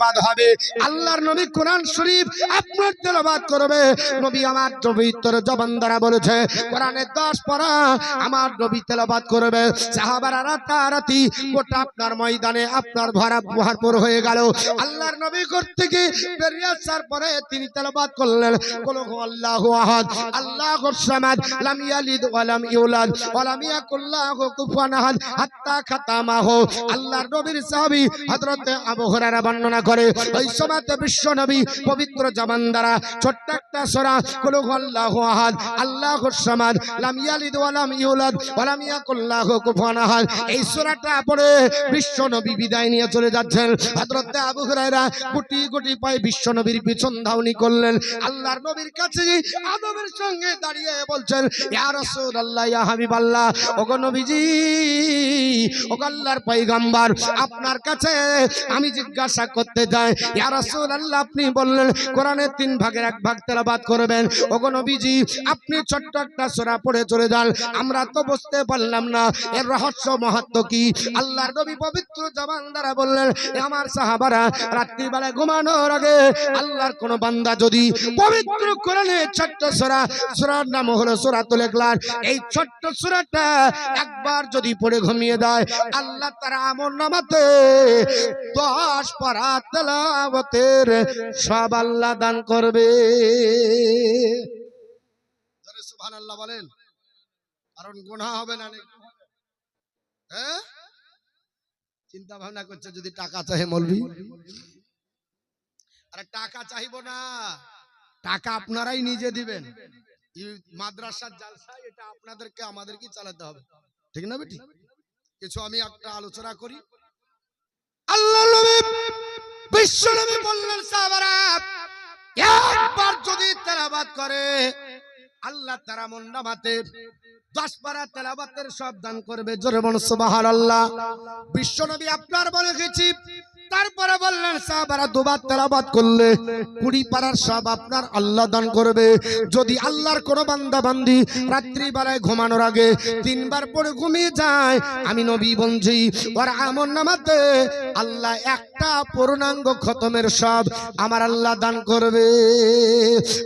তেলাওয়াত হবে। আল্লাহর নবী কোরআন শরীফ আপনার তেলাওয়াত করবে। নবী আমার পবিত্র জবান দ্বারা বলেছে কোরআনের 10 পারা আমার নবী তেলাওয়াত করবে। সাহাবারা রাতারাতি গোটা আপনার ময়দানে আপনার ভরপুর হয়ে গেল। আল্লাহর নবী করতে গিয়ে বেরিয়ে আসার পরে তিনি তেলাওয়াত করলেন কুল হুয়াল্লাহু আহাদ আল্লাহুস সামাদ লাম ইয়ালিদ ওয়া লাম ইউলাদ ওয়া লাম ইয়াকুল লাহু কুফুয়ান আহাদ হাত্তা খাতামাহু। আল্লাহর নবীর সাহাবী হযরত আবু হুরায়রা বর্ণনা করে ওই সময়তে বিশ্ব নবী পবিত্র জবান দ্বারা ছোট্ট একটা সূরা কুল হুয়াল্লাহু আহাদ আল্লাহুস সামাদ লাম ইয়ালিদ ওয়া লাম ইউলাদ ওয়া লাম ইয়াকুল লাহু কুফুয়ান আহাদ এই সূরাটা পড়ে বিশ্ব নবী বিদায় নিয়ে চলে যাচ্ছেন। হযরত আবু হুরায়রা গুটি গুটি পায়ে বিশ্ব নবীর পিছন ধাওনি করলেন। আল্লাহর নবীর কাছে আদবের সঙ্গে দাঁড়িয়ে বলছেন ইয়া রাসূলুল্লাহ ইয়া হাবিবাল্লাহ ওগো নবীজি ওগো আল্লাহর পয়গম্বর আপনার কাছে আমি জিজ্ঞাসা করতে যাই ইয়া রাসূলুল্লাহ আপনি বললেন কোরআনের 3 ভাগের 1 ভাগ তেলাওয়াত করবেন। ওগো নবীজি আপনি ছোট্ট একটা সূরা পড়ে চলে যান, আমরা তো বুঝতে পারলাম না এর রহস্য মাহাত্ম্য কি। আল্লাহর নবী পবিত্র জবান দ্বারা বললেন আমার সাহাবারা রাত্রি বেলা ঘুমানোর আগে আল্লাহর কোন বান্দা যদি পবিত্র কোরআনের ছোট্ট সূরা, সূরার নাম হলো সূরাতুল ইখলাস, এই ছোট্ট সূরাটা একবার যদি পড়ে ঘুমিয়ে যায় আল্লাহ তার আমলনামাতে 10 পারা তেলাওয়াতের সব আল্লাহ দান করবে। জোরে সুবহানাল্লাহ বলেন, কারণ গুনাহ হবে না। হ্যাঁ চিন্তা ভাবনা করছে যদি টাকা চাহে মৌলভী, আরে টাকা চাইবো না, টাকা আপনারাই নিজে দিবেন। মাদ্রাসার জালসা এটা আপনাদেরকে আমাদেরকে চালাতে হবে, ঠিক না বেটি? কিছু আমি একটা আলোচনা করি। আল্লাহ নবী বিশ্ব নবী বললেন সাহাবারা একবার যদি তেলাওয়াত করে আল্লাহ তার আমলনামাতে 10 পারা তেলাওয়াতের সব দান করবে। জোরে বলুন সুবহানাল্লাহ। বিশ্ব নবী আপনার বলে গেছি, তারপরে বললেন সাহাবারা 2 বার তেলাওয়াত করলে 20 পারার সব আপনার আল্লাহ দান করবে। যদি আল্লাহর কোন বান্দা বান্দি রাত্রি বেলায় ঘুমানোর আগে 3 বার পড়ে ঘুমিয়ে যায় আমি নবী বলছি ওর আমলনামাতে আল্লাহ একটা পূর্ণাঙ্গ খতমের সব আমার আল্লাহ দান করবে।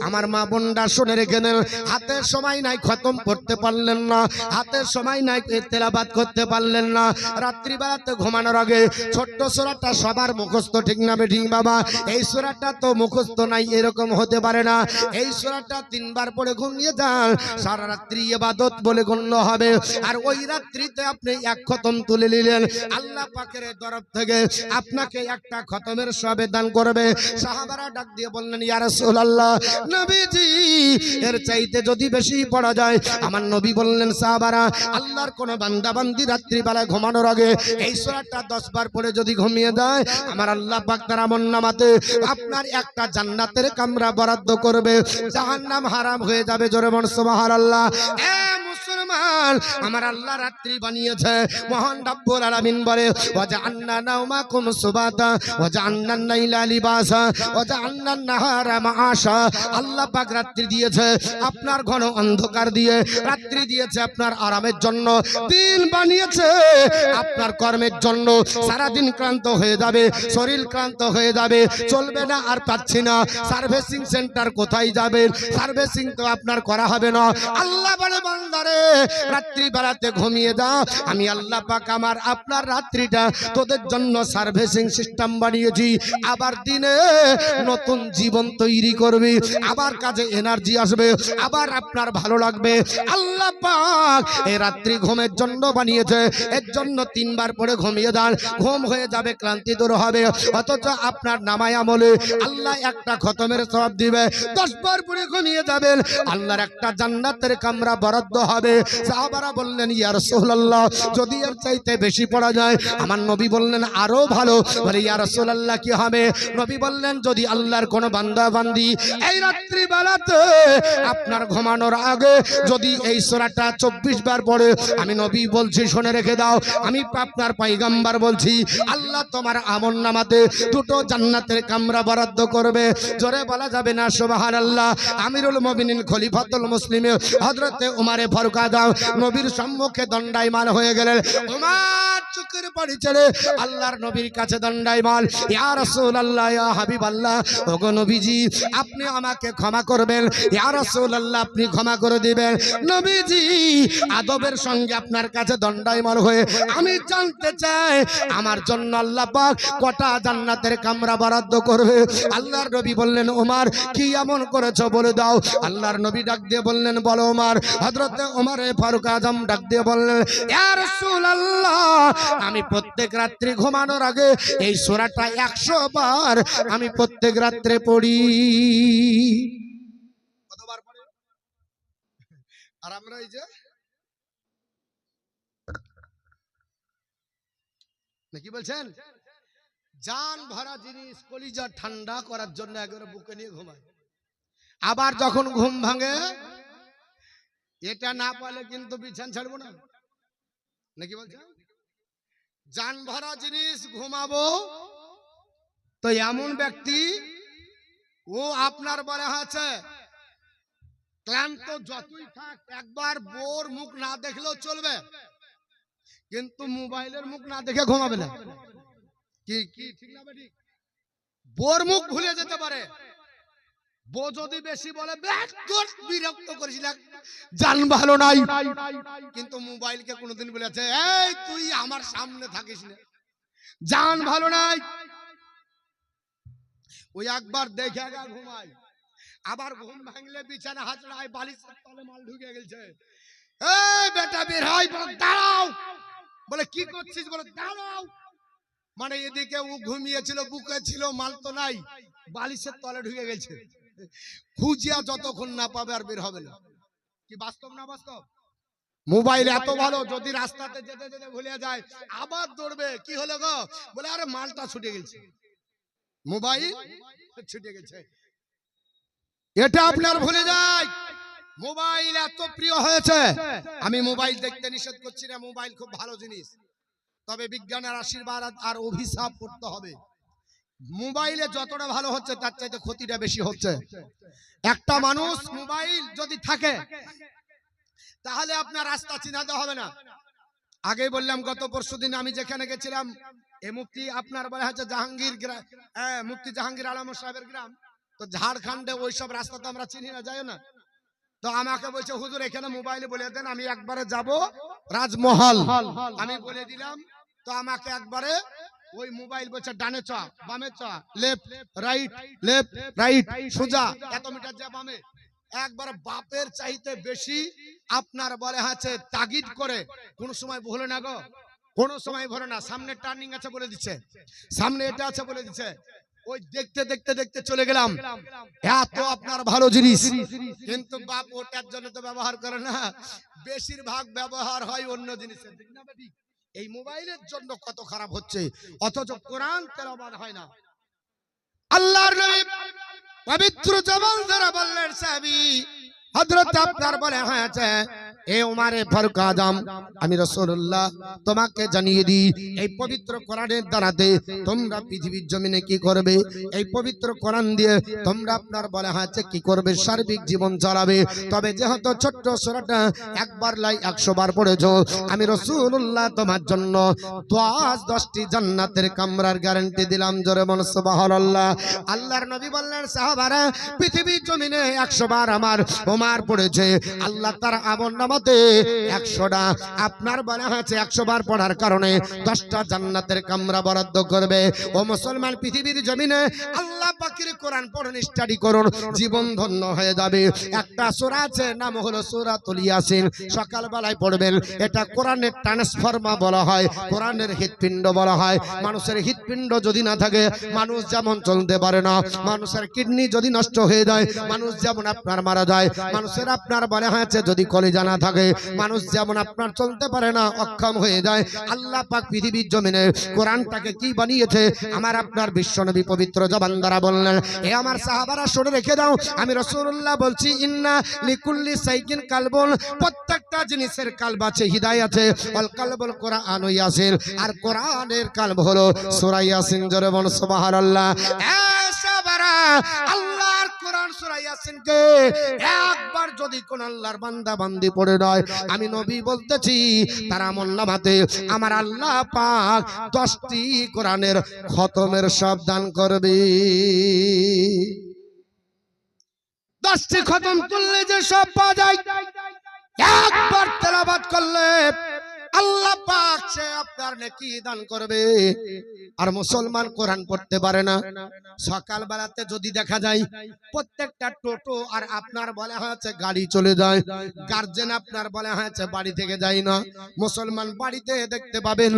আমার মা বোনরা শুনে রেখে নেন, হাতের সময় নাই খতম পড়তে পারলেন না, হাতের সময় নাই তেলাওয়াত করতে পারলেন না, রাত্রি বেলাতে ঘুমানোর আগে ছোট্ট সূরাটা সবার মুখস্থ, ঠিক না বেঠিক বাবা? এই সূরাটা তো মুখস্থ নাই এরকম হতে পারে না। এই সূরাটা 3 বার পড়ে ঘুমিয়ে যান সারা রাত্রি ইবাদত বলে গণ্য হবে। আর ওই রাত্রিতে আপনি 1 খতম তুলে নিলেন, আল্লাহ পাকের তরফ থেকে আপনাকে একটা খতমের সবে দান করবে। সাহাবারা ডাক দিয়ে বললেন ইয়া রাসূলুল্লাহ নবীজি এর চাইতে যদি বেশি পড়া যায়। আমার নবী বললেন সাহাবারা আল্লাহর কোন বান্দা বান্দি রাত্রি বেলায় ঘুমানোর আগে এই সূরাটা 10 বার পড়ে যদি ঘুমিয়ে যায় আমার আল্লাহ পাক তার আমলনামাতে আপনার একটা জান্নাতের কামরা বরাদ্দ করবে, জাহান্নাম হারাম হয়ে যাবে। জোরে বলুন সুবহানাল্লাহ। মুসলমান আমার আল্লাহ রাত্রি বানিয়েছে, মহান রব্বুল আলামিন বলে ওয়াজআলনা নাওমাকুম সুবাতা ওয়াজআলনান লাইলা লিবাসা ওয়াজআলনান নাহারা মাআশা। আল্লাহ পাক রাত্রি দিয়েছে আপনার ঘন অন্ধকার দিয়ে, রাত্রি দিয়েছে আপনার আরামের জন্য, দিন বানিয়েছে আপনার কর্মের জন্য। সারা দিন ক্লান্ত হয়ে যাবে, শরীর ক্লান্ত হয়ে যাবে, চলবে না আর পাচ্ছি না, সার্ভিসিং সেন্টার কোথায় যাবেন? সার্ভিসিং তো আপনার করা হবে না। আল্লাহ বলে বান্দারে রাত্রি বেলাতে ঘুমিয়ে দাও, আমি আল্লাহ পাক আমার আপনার রাত্রিটা তোদের জন্য সার্ভিসিং সিস্টেম বানিয়েছি। আবার দিনে নতুন জীবন তৈরি করবি, আবার কাজে এনার্জি আসবে, আবার আপনার ভালো লাগবে। আল্লাহ পাক এই রাত্রি ঘুমের জন্য বানিয়েছে, এর জন্য 3 বার পরে ঘুমিয়ে যান, ঘুম হয়ে যাবে, ক্লান্তি দূর হবে। অথচ আপনার নামায় আমলে আল্লাহ একটা খতমের সওয়াব দিবে। 10 বার পরে ঘুমিয়ে যাবেন, আল্লাহর একটা জান্নাতের কামরা বরাদ্দ হবে। সাহাবারা বললেন ইয়া রাসূলুল্লাহ যদি এর চাইতে বেশি পড়া যায়। আমার নবী বললেন আরো ভালো। বলে ইয়া রাসূলুল্লাহ কি হবে? নবী বললেন যদি আল্লাহর কোন বান্দা বান্দি এই রাত্রি বেলাতে আপনার ঘুমানোর আগে যদি এই সূরাটা 24 বার পড়ে, আমি নবী বলছি শুনে রেখে দাও, আমি আপনার পয়গম্বর বলছি আল্লাহ তোমার আমলনামাতে 2টো জান্নাতের কামরা বরাদ্দ করবে। জোরে বলা যাবে না সুবহানাল্লাহ। আমিরুল মুমিনিন খলিফাতুল মুসলিম হযরতে উমরে ফারুক দাও। নবীর সম্মুখে দণ্ডায়মান হয়ে গেলেন। ওমর চোখের পানি ছেড়ে আল্লাহর নবীর কাছে দণ্ডায়মান। ইয়া রাসূলুল্লাহ, ইয়া হাবিবাল্লাহ, ওগো নবীজি আপনি আমাকে ক্ষমা করবেন। ইয়া রাসূলুল্লাহ, আপনি ক্ষমা করে দিবেন। নবীজি আদবের সঙ্গে আপনার কাছে দণ্ডায়মান হয়ে আমি জানতে চাই আমার জন্য আল্লাহ পাক কটা জান্নাতের কামরা বরাদ্দ করবে? আল্লাহর নবী বললেন, ওমর কি এমন করেছো বলে দাও। আল্লাহর নবী ডাক দিয়ে বললেন, বলো ওমর। হযরতে ওমর ফারুক আজম ডাক দিয়ে বললেন, ইয়া রাসূলুল্লাহ, আমি প্রত্যেক রাত্রি ঘুমানোর আগে এই সূরাটা 100 বার আমি প্রত্যেক রাত্রে পড়ি। কতবার পড়ে? আর আমরা এই যে নাকি বলছেন, জান ভরা জিনিস কলিজা ঠান্ডা করার জন্য একবারে বুকে নিয়ে ঘুমায়। আবার যখন ঘুম ভাঙে এটা না পালে কিন্তু বিছানা ছাড়বো না, নাকি বলছেন? জান ভরা জিনিস ঘুমাবো তো এমন ব্যক্তি ও আপনার বলে আছে ক্লান্ত যতই থাক একবার বোর মুখ না দেখলেও চলবে, কিন্তু মোবাইলের মুখ না দেখে ঘুমাবে না। কি কি ঠিক না বেটি? বোর মুখ ভুলে যেতে পারে। বো যদি বেশি বলে বিরক্ত করিস না, জান ভালো নাই, কিন্তু মোবাইলকে কোনোদিন বলেছে এই তুই আমার সামনে থাকিস না, জান ভালো নাই। ওই একবার দেখে ঘুমায়, আবার ঘুম ভাঙলে বিছানা হাতড়ায় বালিশের তলে মাল ঢুকে গেছে। এই বেটা বের হয়, বলে দাঁড়াও। বলে কি করছিস? বলে দাঁড়াও। মানে এদিকে ও ঘুমিয়েছিল, বুকে ছিল, মাল তো নাই, বালিশের তলে ঢুকে গেছে। খুঁজিয়া যতক্ষণ না পাবে আর বের হবে না। কি বাস্তব না বাস্তব? মোবাইল এত ভালো, যদি রাস্তাতে যেতে যেতে ভুলে যায় আবার দৌড়বে, কি হলো গো? বলে আরে মালটা ছুটে গেছে, মোবাইল ছুটে গেছে। এটা আপনার ভুলে যায়। মোবাইল এত প্রিয় হয়েছে। আমি মোবাইল দেখতে নিষেধ করছি না, মোবাইল খুব ভালো জিনিস, তবে বিজ্ঞানের আশীর্বাদ আর অভিশাপ করতে হবে। মোবাইলে যতটা ভালো হচ্ছে তার চাইতে ক্ষতিটা বেশি হচ্ছে। একটা মানুষ মোবাইল যদি থাকে তাহলে আপনার রাস্তা চিনাতে হবে না। আগে বললাম গত পরশুদিন আমি যেখানে গেছিলাম, এ মুফতি আপনার বলা হচ্ছে জাহাঙ্গীর, মুফতি জাহাঙ্গীর আলম সাহেবের গ্রাম, তো ঝাড়খণ্ডে ওইসব রাস্তা তো আমরা চিনি না, যাই না। তো আমাকে বলছে হুজুর এখানে মোবাইলে বলে দেন, আমি একবারে যাব রাজমহল। আমি বলে দিলাম, তো আমাকে একবারে ওই মোবাইল বলছে ডানে চ, বামে চ, লেফট রাইট, লেফট রাইট, সোজা এত মিটার যা বামে। একবার বাপের চাইতে বেশি আপনার বলে আছে তাগিদ করে। কোন সময় ভুলে না গো, কোন সময় ভরে না। সামনে টার্নিং আছে বলে দিচ্ছে, সামনে এটা আছে বলে দিচ্ছে। ওই দেখতে দেখতে দেখতে চলে গেলাম। এত আপনার ভালো জিনিস, কিন্তু বাপ ওটার জন্য তো ব্যবহার করে না, বেশিরভাগ ব্যবহার হয় অন্য জিনিসের। ঠিক না বেটি? এই মোবাইলের জন্য কত খারাপ হচ্ছে, অথচ কোরআন তেলাওয়াত হয় না। আল্লাহর নবী পবিত্র জবান দ্বারা বললেন, সাহাবী হযরত আপনার বলে হয়েছে, এ উমারে ফারুক আজম, আমি রাসূলুল্লাহ তোমাকে জানিয়ে দিই, এই পবিত্র কোরআনের দ্বারাতে তোমরা পৃথিবীর জমিনে কি করবে? এই পবিত্র কোরআন দিয়ে তোমরা আপনার বলা হয়েছে কি করবে? সার্বিক জীবন চালাবে। তবে যেহেতু ছোট্ট সূরাটা একবার লাই 100 বার পড়েছো, আমি রাসূলুল্লাহ তোমার জন্য 10টি জান্নাতের কামরার গ্যারান্টি দিলাম। জোরে বল সুবহানাল্লাহ। আল্লাহর নবী বললেন, সাহাবারা পৃথিবীর জমিনে 100 বার আমার ওমর পড়েছে, আল্লাহ তার আমলনামা 100টা আপনার বলা হয়েছে 100 বার পড়ার কারণে 10টা জান্নাতের কামরা বরাদ্দ করবে। ও মুসলমান, পৃথিবীর জমিনে আল্লাহ পাকের কোরআন পড়ুন, স্টাডি করুন, জীবন ধন্য হয়ে যাবে। একটা সূরা আছে, নাম হলো সূরাতুল ইয়াসিন, সকাল বেলায় পড়বেন। এটা কোরআনের ট্রান্সফরমার বলা হয়, কোরআনের হৃৎপিণ্ড বলা হয়। মানুষের হৃৎপিণ্ড যদি না থাকে মানুষ যেমন চলতে পারে না, মানুষের কিডনি যদি নষ্ট হয়ে যায় মানুষ যেমন আপনার মারা যায়, মানুষের আপনার বলা হয়েছে যদি কলিজা না থাকে মানুষ যেমন আপনার চলতে পারে না, অক্ষম হয়ে যায়। আল্লাহ পাক পৃথিবীর জমিনে কোরআনটাকে কি বানিয়েছে? আমার আপনার বিশ্বনবী পবিত্র জবান দ্বারা বললেন, এ আমার সাহাবারা শুনে রেখে দাও, আমি রাসূলুল্লাহ বলছি, ইন্না লিকুল্লি সাইকিন কালবুন, প্রত্যেকটা জিনিসের কালব আছে, হৃদয় আছে। আল কালবুল কোরআন ইয়াসিন, আর কোরআনের কালব হলো সূরা ইয়াসিন। জোরে বল সুবহানাল্লাহ। এ সাহাবারা, আল্লাহর কোরআন সূরা ইয়াসিনকে একবার যদি কোন আল্লাহর বান্দা বান্দি পড়ে নয়, আমি নবী বলতেছি তার আমলনামাতে আমার আল্লাহ পাক 10টি কোরআনের খতমের সব দান করবে। 10টি খতম করলে যে সব পাওয়া যায়, একবার তেলাওয়াত করলে আল্লাহ পাক সে আপনার নেকি দান করবে। আর মুসলমান কোরআন পড়তে পারে না। সকাল বেলাতে যদি দেখা যায় প্রত্যেকটা টোটো আর আপনার বলা হয়েছে গাড়ি চলে যায়, গার্জেন আপনার বলা হয়েছে বাড়ি থেকে যায় না। মুসলমান বাড়িতে দেখতে পাবেন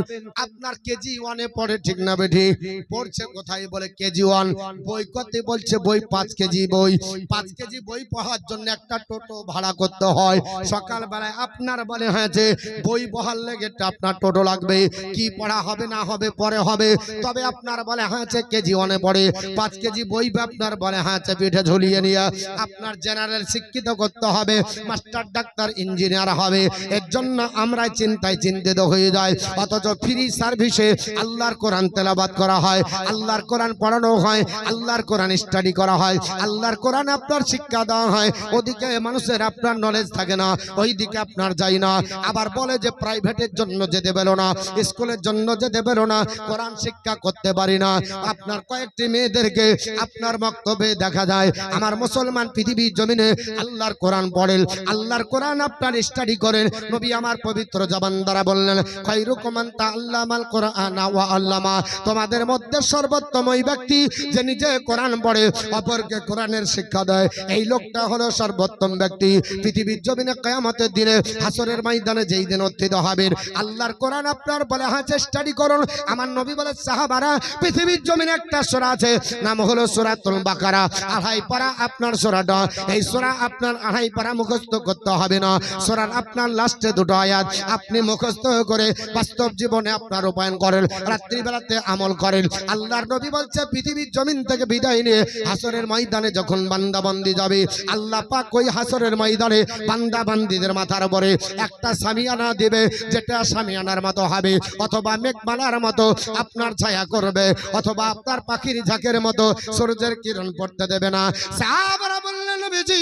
আপনার কেজি 1-এ পড়ে, ঠিক না বেঠি? পড়ছে কোথায়? বলে কেজি 1। বই করতে বলছে বই 5 কেজি বই। 5 কেজি বই পড়ার জন্য একটা টোটো ভাড়া করতে হয়। সকাল বেলায় আপনার বলে হয়েছে বই বহাল লেগে আপনার টোটো লাগবে। কি পড়া হবে না হবে পরে হবে, তবে আপনার বলে হয়েছে কেজি 1-এ পড়ে 5 কেজি বই আপনার বলে হয়েছে পিঠে ঝুলিয়ে নিয়ে আপনার জেনারেল শিক্ষিত করতে হবে, মাস্টার ডাক্তার ইঞ্জিনিয়ার হবে। এর জন্য আমরা চিন্তায় চিন্তিত হয়ে যাই। অথচ ফ্রি সার্ভিসে আল্লাহর কোরআন তেলাওয়াত করা হয়, আল্লাহর কোরআন পড়ানো হয়, আল্লাহর কোরআন স্টাডি করা হয়, আল্লাহর কোরআন আপনার শিক্ষা দেওয়া হয়। ওদিকে মানুষের আপনার নলেজ থাকে না, ওই দিকে আপনার যাই না। আবার বলে যে প্রাইভেটের জন্য যেতে বেরো না, স্কুলের জন্য যেতে বেরো না, কোরআন শিক্ষা করতে পারি না। আপনার কয়েকটি মেয়েদেরকে আপনার বক্তব্যে দেখা যায় আমার মুসলমান পৃথিবীর জমিনে আল্লাহর কোরআন পড়েন, আল্লাহর কোরআন আপনার স্টাডি করেন। নবী আমার পবিত্র জবান দ্বারা বললেন খায়রুকুম মান তাআল্লামাল কুরআনা ওয়া আল্লামা, তোমাদের মধ্যে সর্বোত্তম ওই ব্যক্তি যে নিজে কোরআন পড়ে অপরকে কোরআনের শিক্ষা দেয়, এই লোকটা হলো সর্বোত্তম ব্যক্তি। পৃথিবীর জমিনে কিয়ামতের দিনে হাসরের ময়দানে যেই দিন উত্থিত হবেন আল্লাহর কোরআন আপনার বলে হয়েছে স্টাডি করুন। আমার নবী বলে সাহাবারা পৃথিবীর জমিনে একটা সূরা আছে নাম হলো সূরাতুল বাকারা, 2.5 পারা আপনার সূরাটা। এই সূরা আপনার 2.5 পারা মুখস্থ করতে হবে না। সূরার আপনার লাস্টে 2টো আয়াত আপনি মুখস্থ করে বাস্তব জীবনে আপনার রূপায়ণ করেন, রাত্রি বেলাতে আমল করেন। আল্লাহর নবী বলছে পৃথিবীর জমিন থেকে বিদায় নিয়ে হাসরের ময়দানে যখন বান্দা বান্দি যাবে আল্লাহ পাক ওই হাসরের ময়দানে বান্দা বান্দিদের মাথার উপরে একটা সামিয়ানা দিবে, যেটা সামিয়ানার মতো হবে, অথবা মেঘমালার মতো আপনার ছায়া করবে, অথবা আপনার পাখির ঝাঁকের মতো সূর্যের কিরণ পড়তে দেবে না। সাহাবারা বললেন নবীজি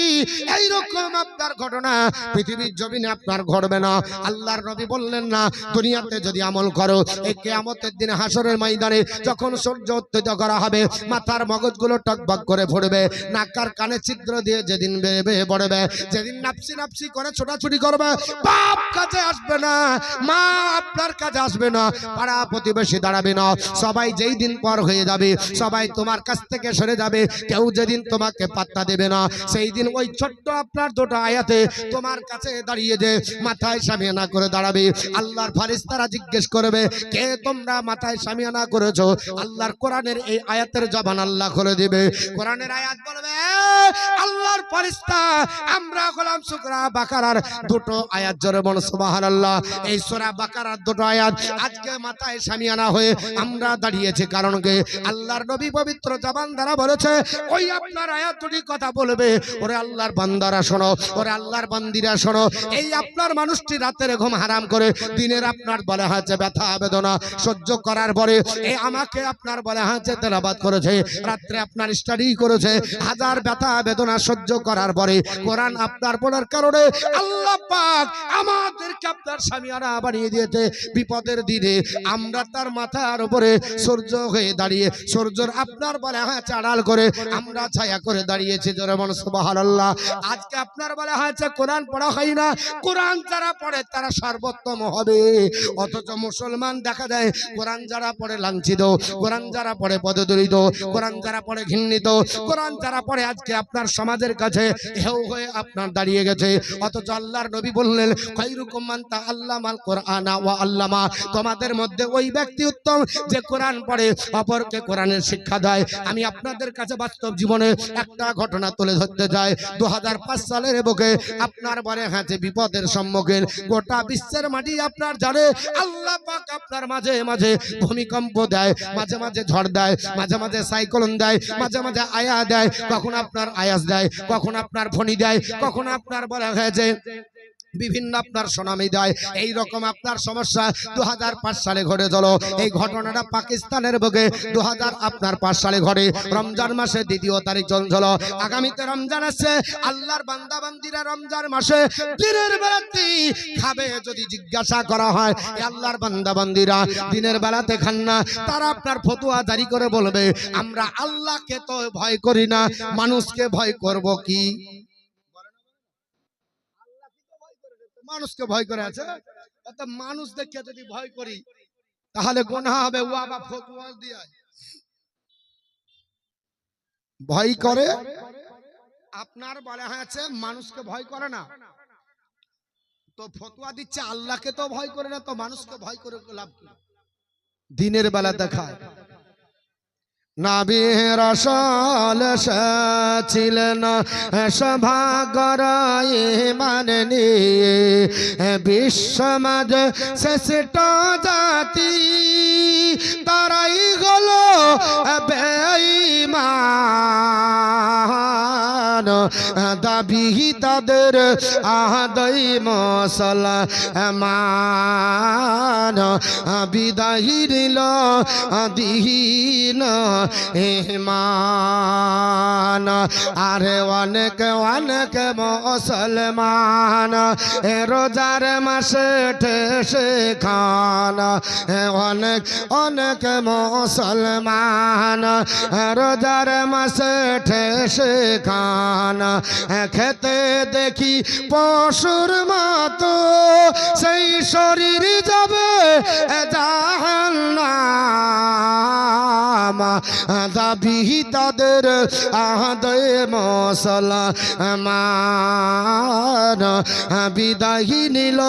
এইরকম আপনার ঘটনা পৃথিবীর জমিনে আপনার ঘটবে না। আল্লাহর নবী বললেন না, দুনিয়াতে যদি আমল করো এই কিয়ামতের দিন হাসরের ময়দানে যখন সূর্য উত্থিত করা হবে মাথার মগজগুলো টকবক করে ফুটবে, নাকার কানে ছিদ্র দিয়ে যেদিন বেয়ে পড়বে, যেদিন নাপসি নাপসি করে ছোটাছুটি করবে, বাপ কাছে আসবে না, মা আপনার কাছে আসবে না, পাড়া প্রতিবেশী দাঁড়াবে না, সবাই যেই দিন পর হয়ে যাবে, সবাই তোমার কাছ থেকে সরে যাবে, কেউ যেদিন তোমাকে পাত্তা দেবে না, সেই দিন ওই ছোট্ট আপনার 2টো আয়াতে তোমার কাছে দাঁড়িয়ে যে মাথায় সামিয়ানা করে দাঁড়াবে। আল্লাহর ফেরেশতারা জিজ্ঞেস করবে কে তোমরা মাথায় সামিয়ানা করেছো? আল্লাহর কোরআনের এই আয়াতের জবান আল্লাহ খুলে দিবে। কোরআনের আয়াত বলবে আল্লাহর ফেরেশতা আমরা হলাম সূরা বাকারার 2টো আয়াত, জোরে বল সুবহানাল্লাহ। এই সূরা বাকারার 2টো আয়াত আজকে মাথায় সামিয়ানা হয়ে আমরা দাঁড়িয়েছি, কারণ কি আল্লাহর নবী পবিত্র জবান দ্বারা বলেছে ওই আপনার আয়াত দুটি কথা বলবে, ওরে আল্লাহর বান্দারা শোনো, ওরে আল্লাহর বান্দিরা শোনো, এই আপনার মানুষটি রাতের ঘুম হারাম করে দিনের আপনার বলা হয়েছে ব্যথা বেদনা সহ্য করার পরে এই আমাকে আপনার বলা হয়েছে তেলাওয়াত করেছে, রাত্রে আপনার স্টাডি করেছে, হাজার ব্যথা বেদনা সহ্য করার পরে কোরআন আপনার পড়ার কারণে আল্লাহ পাক আমাদেরকে আপনার সামিয়ানা বানিয়ে দিয়েছে। বিপদের দিনে আমরা তার মাথার উপরে সূর্য হয়ে দাঁড়িয়ে সূর্যের আপনার বলা হয়েছে আড়াল করে আমরা ছায়া করে দাঁড়িয়েছি, জোরে বল সুবহানাল্লাহ। আজকে আপনার বলা হয়েছে কোরআন পড়া হয় না, কোরআন যারা পড়ে তারা সর্বোত্তম হবে, অথচ মুসলমান দেখা যায় কোরআন যারা পড়ে লাঞ্ছিত, কোরআন যারা পড়ে পদদলিত, কোরআন যারা পড়ে ঘৃণিত, কোরআন যারা পড়ে আজকে আপনার সমাজের কাছে হেউ হয়ে আপনার দাঁড়িয়ে গেছে। অথচ আল্লাহর নবী বললেন খায়রুকুম মান তাআল্লামাল কুরআনা ওয়া আল্লামা, তোমাদের মধ্যে ওই ব্যক্তি উত্তম যে কোরআন পড়ে অপরকে কোরআনের শিক্ষা দেয়। আমি আপনাদের কাছে বাস্তব জীবনে একটা ঘটনা তুলে ধরতে চাই। 2005 সালের বুকে আপনার বলে হাতে বিপদের সম্মুখীন গোটা বিশ্বের মাটি আপনার জানে আল্লাহ পাক আপনার মাঝে মাঝে ভূমিকম্প দেয়, মাঝে মাঝে ঝড় দেয়, মাঝে মাঝে সাইক্লোন দেয়, মাঝে মাঝে আয়া দেয়, কখন আপনার আয়াস দেয়, কখন আপনার ফণি দেয়, কখন আপনার বলা হয়েছে বিভিন্ন আপনার সুনামি দেয়। এই রকম আপনার সমস্যা 2005 সালে ঘটে গেল। এই ঘটনাটা পাকিস্তানের বুকে 2005 সালে ঘটে। রমজান মাসে 2 তারিখ চলছিল। আগামীতে রমজান আসছে। আল্লাহর বান্দা বান্দিরা রমজান মাসে দিনের বেলাতে খাবে যদি জিজ্ঞাসা করা হয়, আল্লাহর বান্দা বান্দিরা দিনের বেলাতে খান না। তারা আপনার ফতোয়া জারি করে বলবে, আমরা আল্লাহকে তো ভয় করি না, মানুষকে ভয় করব কি? মানুষকে ভয় করে আছে। অত মানুষ দেখে যদি ভয় করি তাহলে গুনাহ হবে। ও আবার ফতোয়া দিয়ে ভয় করে। আপনার বলা হয়েছে মানুষকে ভয় করে না, তো ফতোয়া দিচ্ছে আল্লাহকে তো ভয় করে না, তো মানুষকে ভয় করে লাভ কি? দিনের বেলা দেখায় নবী রাসূল ছিলেন সভাগর ঈমান নিয়ে, বিশ্বমাজ শ্রেষ্ঠ জাতি তারাই হলো বেঈমান। দাবি তাদের আদায় মুসলমান, বিদায় দিল দিন ইমান। আরে অনেক অনেক মুসলমান রোজার মাসে ঠেসে খান, অনেক অনেক মুসলমান রোজার মাসে ঠেসে খান। খেতে দেখি পশুর মতো, সেই শরীর যাবে জাহান্নাম। দাবি তাদের আদায় মুসলমান, বিদায় নিল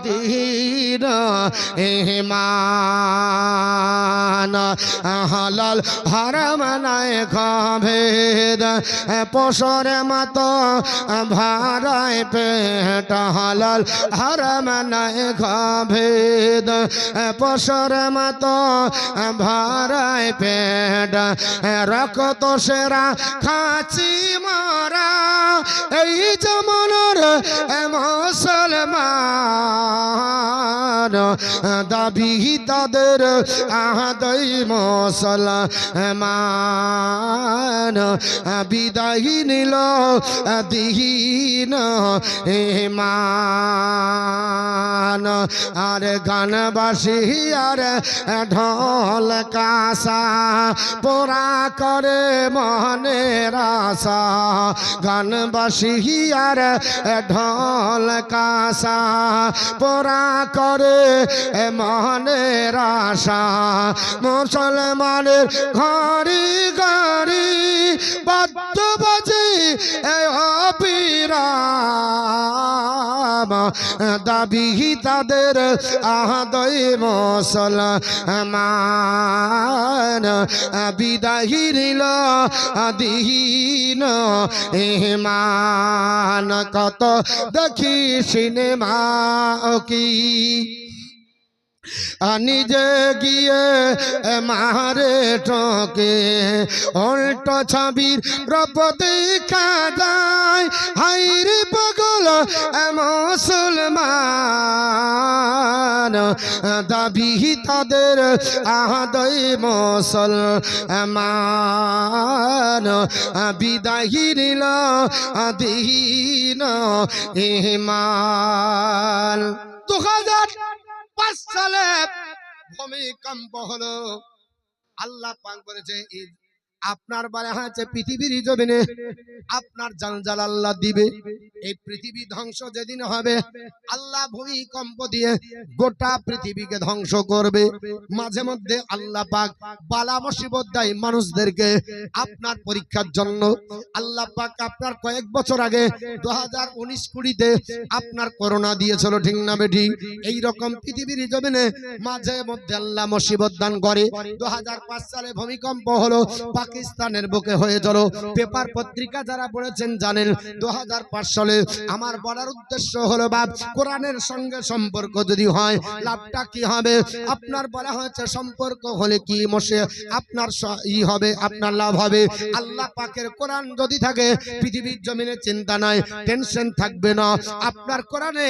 দিন ইমান। হালাল হারাম নাই ভেদ, পশুর মতো ভাড়ায় পেট। হালাল হারাম নাই ভেদ, পশুর মতো ভাড়ায় পেট। রক্ত সেরা খাচ্ছি মারা এই জমানার মুসলমান। দাবি তাদের আদায় মুসলমান, বিদায় নিল দিন ইমান। আর গানবাসী আর ঢোল কাসা পোরা করে মনের আশা। গানবাসী আর ঢোল কাসা পোরা করে মনের আশা। মুসলমানের ঘরে ঘরে বাদ্য বাজে অবিরাম। দাবি তাদের আদায় মুসলমান, বিদায় নিল দিন ইমান। কত দেখি সিনেমা কি নিজে গিয়ে মারে ঠকে, উল্টো ছবির রূপ দেখা যায়। হাইরে পাগল মুসলমান, দাবি তাদের আদায় মুসলমান, বিদায় নিল দিন ইমান। 2005 সালে ভূমিকম্প হলো। আল্লাহ পাক বলেছে আপনার বলা হয়েছে পৃথিবীর জমিনে আপনার জানজাল আল্লাহ দিবে। এই পৃথিবী ধ্বংস যেদিন হবে আল্লাহ ভূমিকম্প দিয়ে গোটা পৃথিবীকে ধ্বংস করবে। মাঝে মধ্যে আল্লাহ পাক বালা মুসিবত দেয় মানুষদেরকে আপনার পরীক্ষার জন্য। আল্লাহ পাক আপনার কয়েক বছর আগে 2019-20তে আপনার করোনা দিয়েছিল, ঠিক না বেঠি? এই রকম পৃথিবীর জমিনে মাঝে মধ্যে আল্লাহ মুসিবত দান করে। 2005 সালে ভূমিকম্প হলো, পাকিস্তানের বুকে হয়েছিল। পেপার পত্রিকা যারা পড়েছেন জানেন 2005 সালে। আমার বলার উদ্দেশ্য হলো বাপ, কোরআনের সঙ্গে সম্পর্ক যদি হয় লাভটা কি হবে? আপনার বলা হয়েছে সম্পর্ক হলে কি মশে আপনার হবে, আপনার লাভ হবে। আল্লাহ পাকের কোরআন যদি থাকে পৃথিবীর জমিনে চিন্তা নাই, টেনশন থাকবে না। আপনার কোরআনে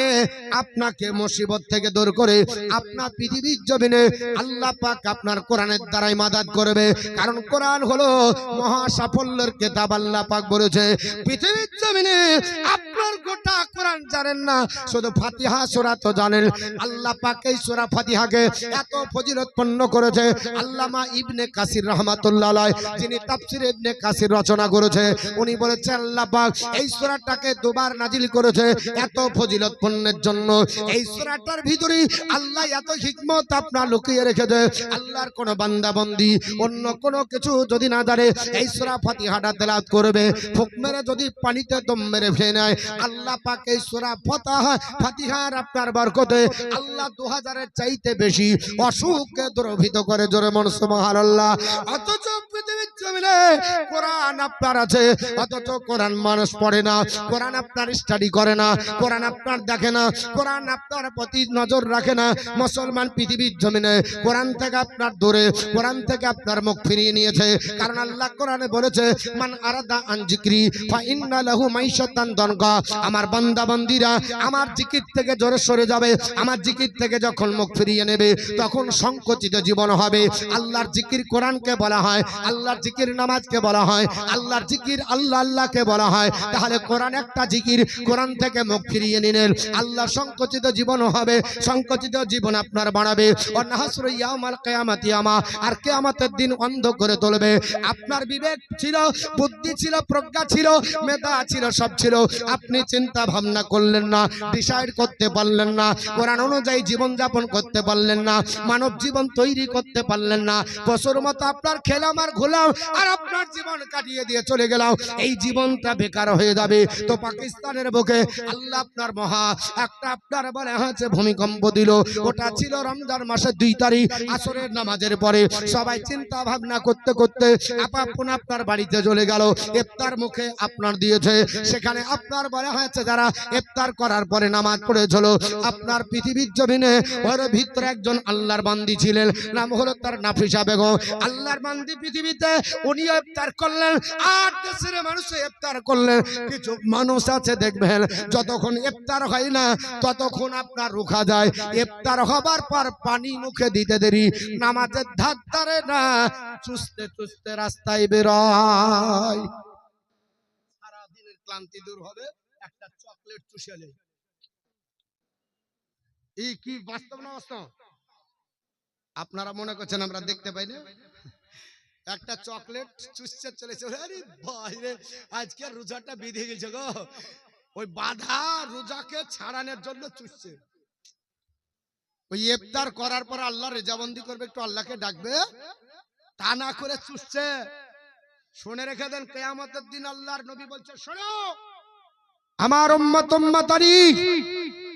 আপনাকে মুসিবত থেকে দূর করে আপনার পৃথিবীর জমিনে আল্লাহ পাক আপনার কোরআনের দ্বারাই মাদাদ করবে। কারণ কোরআন হলো মহা সাফল্যের কিতাব। আল্লাহ পাক বলেছে পৃথিবীর জমিনে আপনার গোটা কোরআন জানেন না, শুধু ফাতিহা সূরা তো জানেন। আল্লাহ পাক এই সূরা ফাতিহাকে এত ফজিলতপূর্ণ করেছে। আল্লামা ইবনে কাসির রাহমাতুল্লাহ আলাইহি, যিনি তাফসীর ইবনে কাসির রচনা করেছে, উনি বলেছে আল্লাহ পাক এই সূরাটাকে দুবার নাজিল করেছে এত ফজিলতপূর্ণের জন্য। এই সূরাটার ভিতরে আল্লাহ এত হিকমত আপনার লুকিয়ে রেখেছে। আল্লাহর কোন বান্দা বান্দি অন্য কোন কিছু যদি না জানে এই সূরা ফাতিহাটা তেলাওয়াত করবে, ফুক মেরে যদি পানিতে দম মেরে ফেলে নেয়, আল্লাহ পাক এই সূরা ফাতিহার আপনার বরকতে আল্লাহ 2000 এর চাইতে বেশি অসুখকে দূরীভূত করে। জোরে বলুন সুবহানাল্লাহ। অথচ পৃথিবীর জমিনে কোরআন আপনার আছে, অথচ কোরআন মানুষ পড়ে না, কোরআন আপনার স্টাডি করে না, কোরআন আপনার দেখে না, কোরআন আপনার প্রতি নজর রাখে না। মুসলমান পৃথিবীর জমিনে কোরআন থেকে আপনার দূরে, কোরআন থেকে আপনার মুখ ফিরিয়ে নিয়েছে। কারণ আল্লাহ কোরআনে বলেছে মান আরাদা আন যিকরি ফা ইন্না লাহু মাইশাতান দনকা। আমার বান্দা বান্দিরা আমার জিকির থেকে জোরে সরে যাবে, আমার জিকির থেকে যখন মুখ ফিরিয়ে নেবে তখন সংকুচিত জীবন হবে। আল্লাহর জিকির কোরআনকে বলা হয়, আল্লাহর জিকির নামাজকে বলা হয়, আল্লাহর জিকির আল্লাহ আল্লাহকে বলা হয়। তাহলে কোরআন একটা জিকির, কোরআন থেকে মুখ ফিরিয়ে নিলেন আল্লাহ সংকুচিত জীবন হবে, সংকুচিত জীবন আপনার বাড়াবে। ওয়ানহাসরু ইয়াউমাল কিয়ামাতি আমা, আর কিয়ামতের দিন অন্ধ করে তুলবে। আপনার বিবেক ছিল, বুদ্ধি ছিল, প্রজ্ঞা ছিল, মেধা ছিল, সব ছিল, আপনি চিন্তা ভাবনা করলেন না, ডিসাইড করতে পারলেন না, কোরআন অনুযায়ী জীবন যাপন করতে পারলেন না, মানব জীবন তৈরি করতে পারলেন না। বছর মতো আপনার খেলাম আর ঘুলাম আর আপনার জীবন কাটিয়ে দিয়ে চলে গেলাম, এই জীবনটা বেকার হয়ে যাবে। তো পাকিস্তানের বুকে আল্লাহ আপনার মহা একটা আপনার বলে হয়েছে ভূমিকম্প দিল। ওটা ছিল রমজান মাসের 2 তারিখ আসরের নামাজের পরে। সবাই চিন্তা ভাবনা করতে করতে আপন আপনার বাড়িতে চলে গেল। ইফতার মুখে আপনার দিয়েছে, সেখানে আপনার বলা হয়েছে যারা ইফতার করার পরে নামাজ পড়েছিল আপনার পৃথিবীর জমিনে ওর ভিতরে একজন আল্লাহর বান্দি ছিলেন, নাম হলো তার নাফিসা বেগম। আল্লাহর বান্দি পৃথিবীতে উনি ইফতার করলেন আর দেশের মানুষ ইফতার করলেন। কিছু মানুষ আছে দেখবেন যতক্ষণ ইফতার হয় না ততক্ষণ আপনার রুখা যায়, ইফতার হবার পর পানি মুখে দিতে দেরি, নামাজের ধার ধারে না, চুষতে চুষতে রাস্তায় বেরোয়। সারা দিনের ক্লান্তি দূর হবে একটা চকলেট চুষেলে। এই কি বাস্তব না বাস্তব? আপনারা মনে করছেন আমরা দেখতে পাই না? একটা চকলেট চুষছে চলেছে, আরে বাইরে আজকে রোজাটা বেঁধে গেছে গো, ওই বাধা রোজাকে ছাড়ানোর জন্য চুষছে। ওই ইফতার করার পর আল্লাহ রেজাবন্দি করবে, একটু আল্লাহকে ডাকবে, তা না করে চুষছে। শুনে রেখে দেন কিয়ামতের দিন আল্লাহর নবী বলছে শোনো আমার উম্মত উম্মতানি,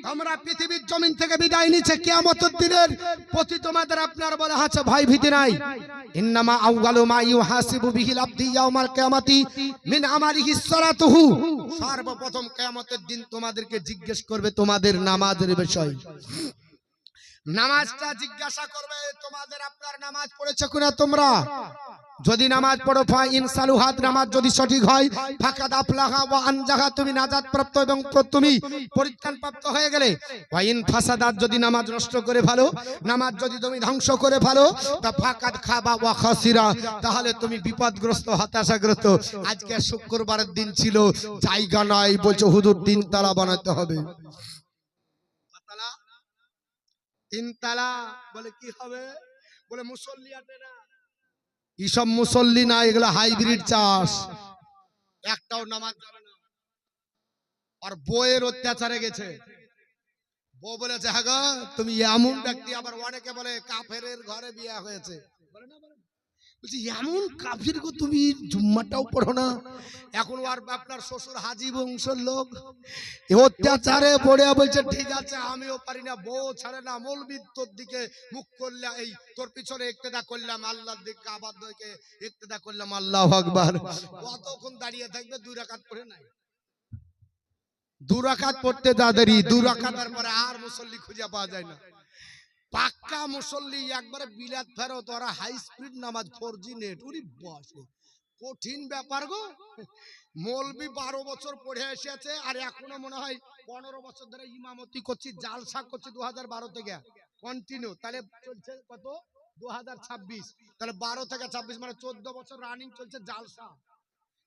তোমরা পৃথিবীর জমিন থেকে বিদায় নিচ্ছে, কিয়ামতের দিনের প্রতি তোমাদের আপনার বলা আছে ভয় ভীতি নাই। ইন্নামা আউয়ালু মা ইউহাসিবু বিহিল আবদি ইয়াউমাল কিয়ামাতি মিন আমালিহি সালাতুহু, সর্বপ্রথম কিয়ামতের দিন তোমাদেরকে জিজ্ঞেস করবে তোমাদের নামাজের বিষয়। নামাজটা জিজ্ঞাসা করবে তোমাদের আপনার নামাজ পড়েছো কিনা তোমরা। যদি নামাজ পড়ো ফা ইনসালুহাত, নামাজ যদি সঠিক হয়, ফাকাদ আফলাহা ওয়া আনজাহা, তুমি নাজাত প্রাপ্ত এবং তুমি পরিত্রাণ প্রাপ্ত হয়ে গেলে। ওয়া ইন ফাসাদাত, যদি নামাজ নষ্ট করে ফেলো, নামাজ যদি তুমি ধ্বংস করে ফেলো, তা ফাকাদ খাবা ওয়া খাসিরা, তাহলে তুমি বিপদগ্রস্ত, হতাশাগ্রস্ত। আজকে শুক্রবারের দিন ছিল, জায়গা নাই, বলছে হুজুর 3 তালা বানাতে হবে। তিনতলা বলে কি হবে? বলে মুসল্লি আটে না, এইসব মুসল্লি না, এগুলো হাইব্রিড চাষ, একটাও নামাজ যাবে না। আর বউয়ের অত্যাচারে গেছে, বউ বলেছে হ্যাঁ গো তুমি এমন ব্যক্তি, আবার অনেকে বলে কাফেরের ঘরে বিয়ে হয়েছে, বলে না, বলছি এমন কাফির গো তুমি, জুম্মাটাও পড়ো না। এখন আর আপনার শ্বশুর হাজি বংশের লোক, অত্যাচারে পড়ে বলছে ঠিক আছে আমিও পারি না, বউ ছাড়ে না, মৌলবীর তোর দিকে মুখ করলে, এই তোর পিছনে ইক্তেদা করলাম, আল্লাহর দিকে কাবার দিকে ইক্তেদা করলাম, আল্লাহু আকবার। কতক্ষণ দাঁড়িয়ে থাকবে? 2 রাকাত পড়ে নাই, 2 রাকাত পড়তে দাদেরই 2 রাকাতের পরে আর মুসল্লি খুঁজে পাওয়া যায় না। পাক্কা মুসল্লি একবারে বিলাত ফেরত, ওরা হাই স্পিড নামাজ, 4G নেট। উরি বসে কঠিন ব্যাপার গো। মৌলবি 12 বছর পড়ে এসেছে, আর এখনো মনে হয় 15 বছর ধরে ইমামতি করছি, জালসা করছি 2012 থেকে কন্টিনিউ। তাহলে চলছে কত? 2026। তাহলে 12 থেকে 26 মানে 14 বছর রানিং চলছে জালসা।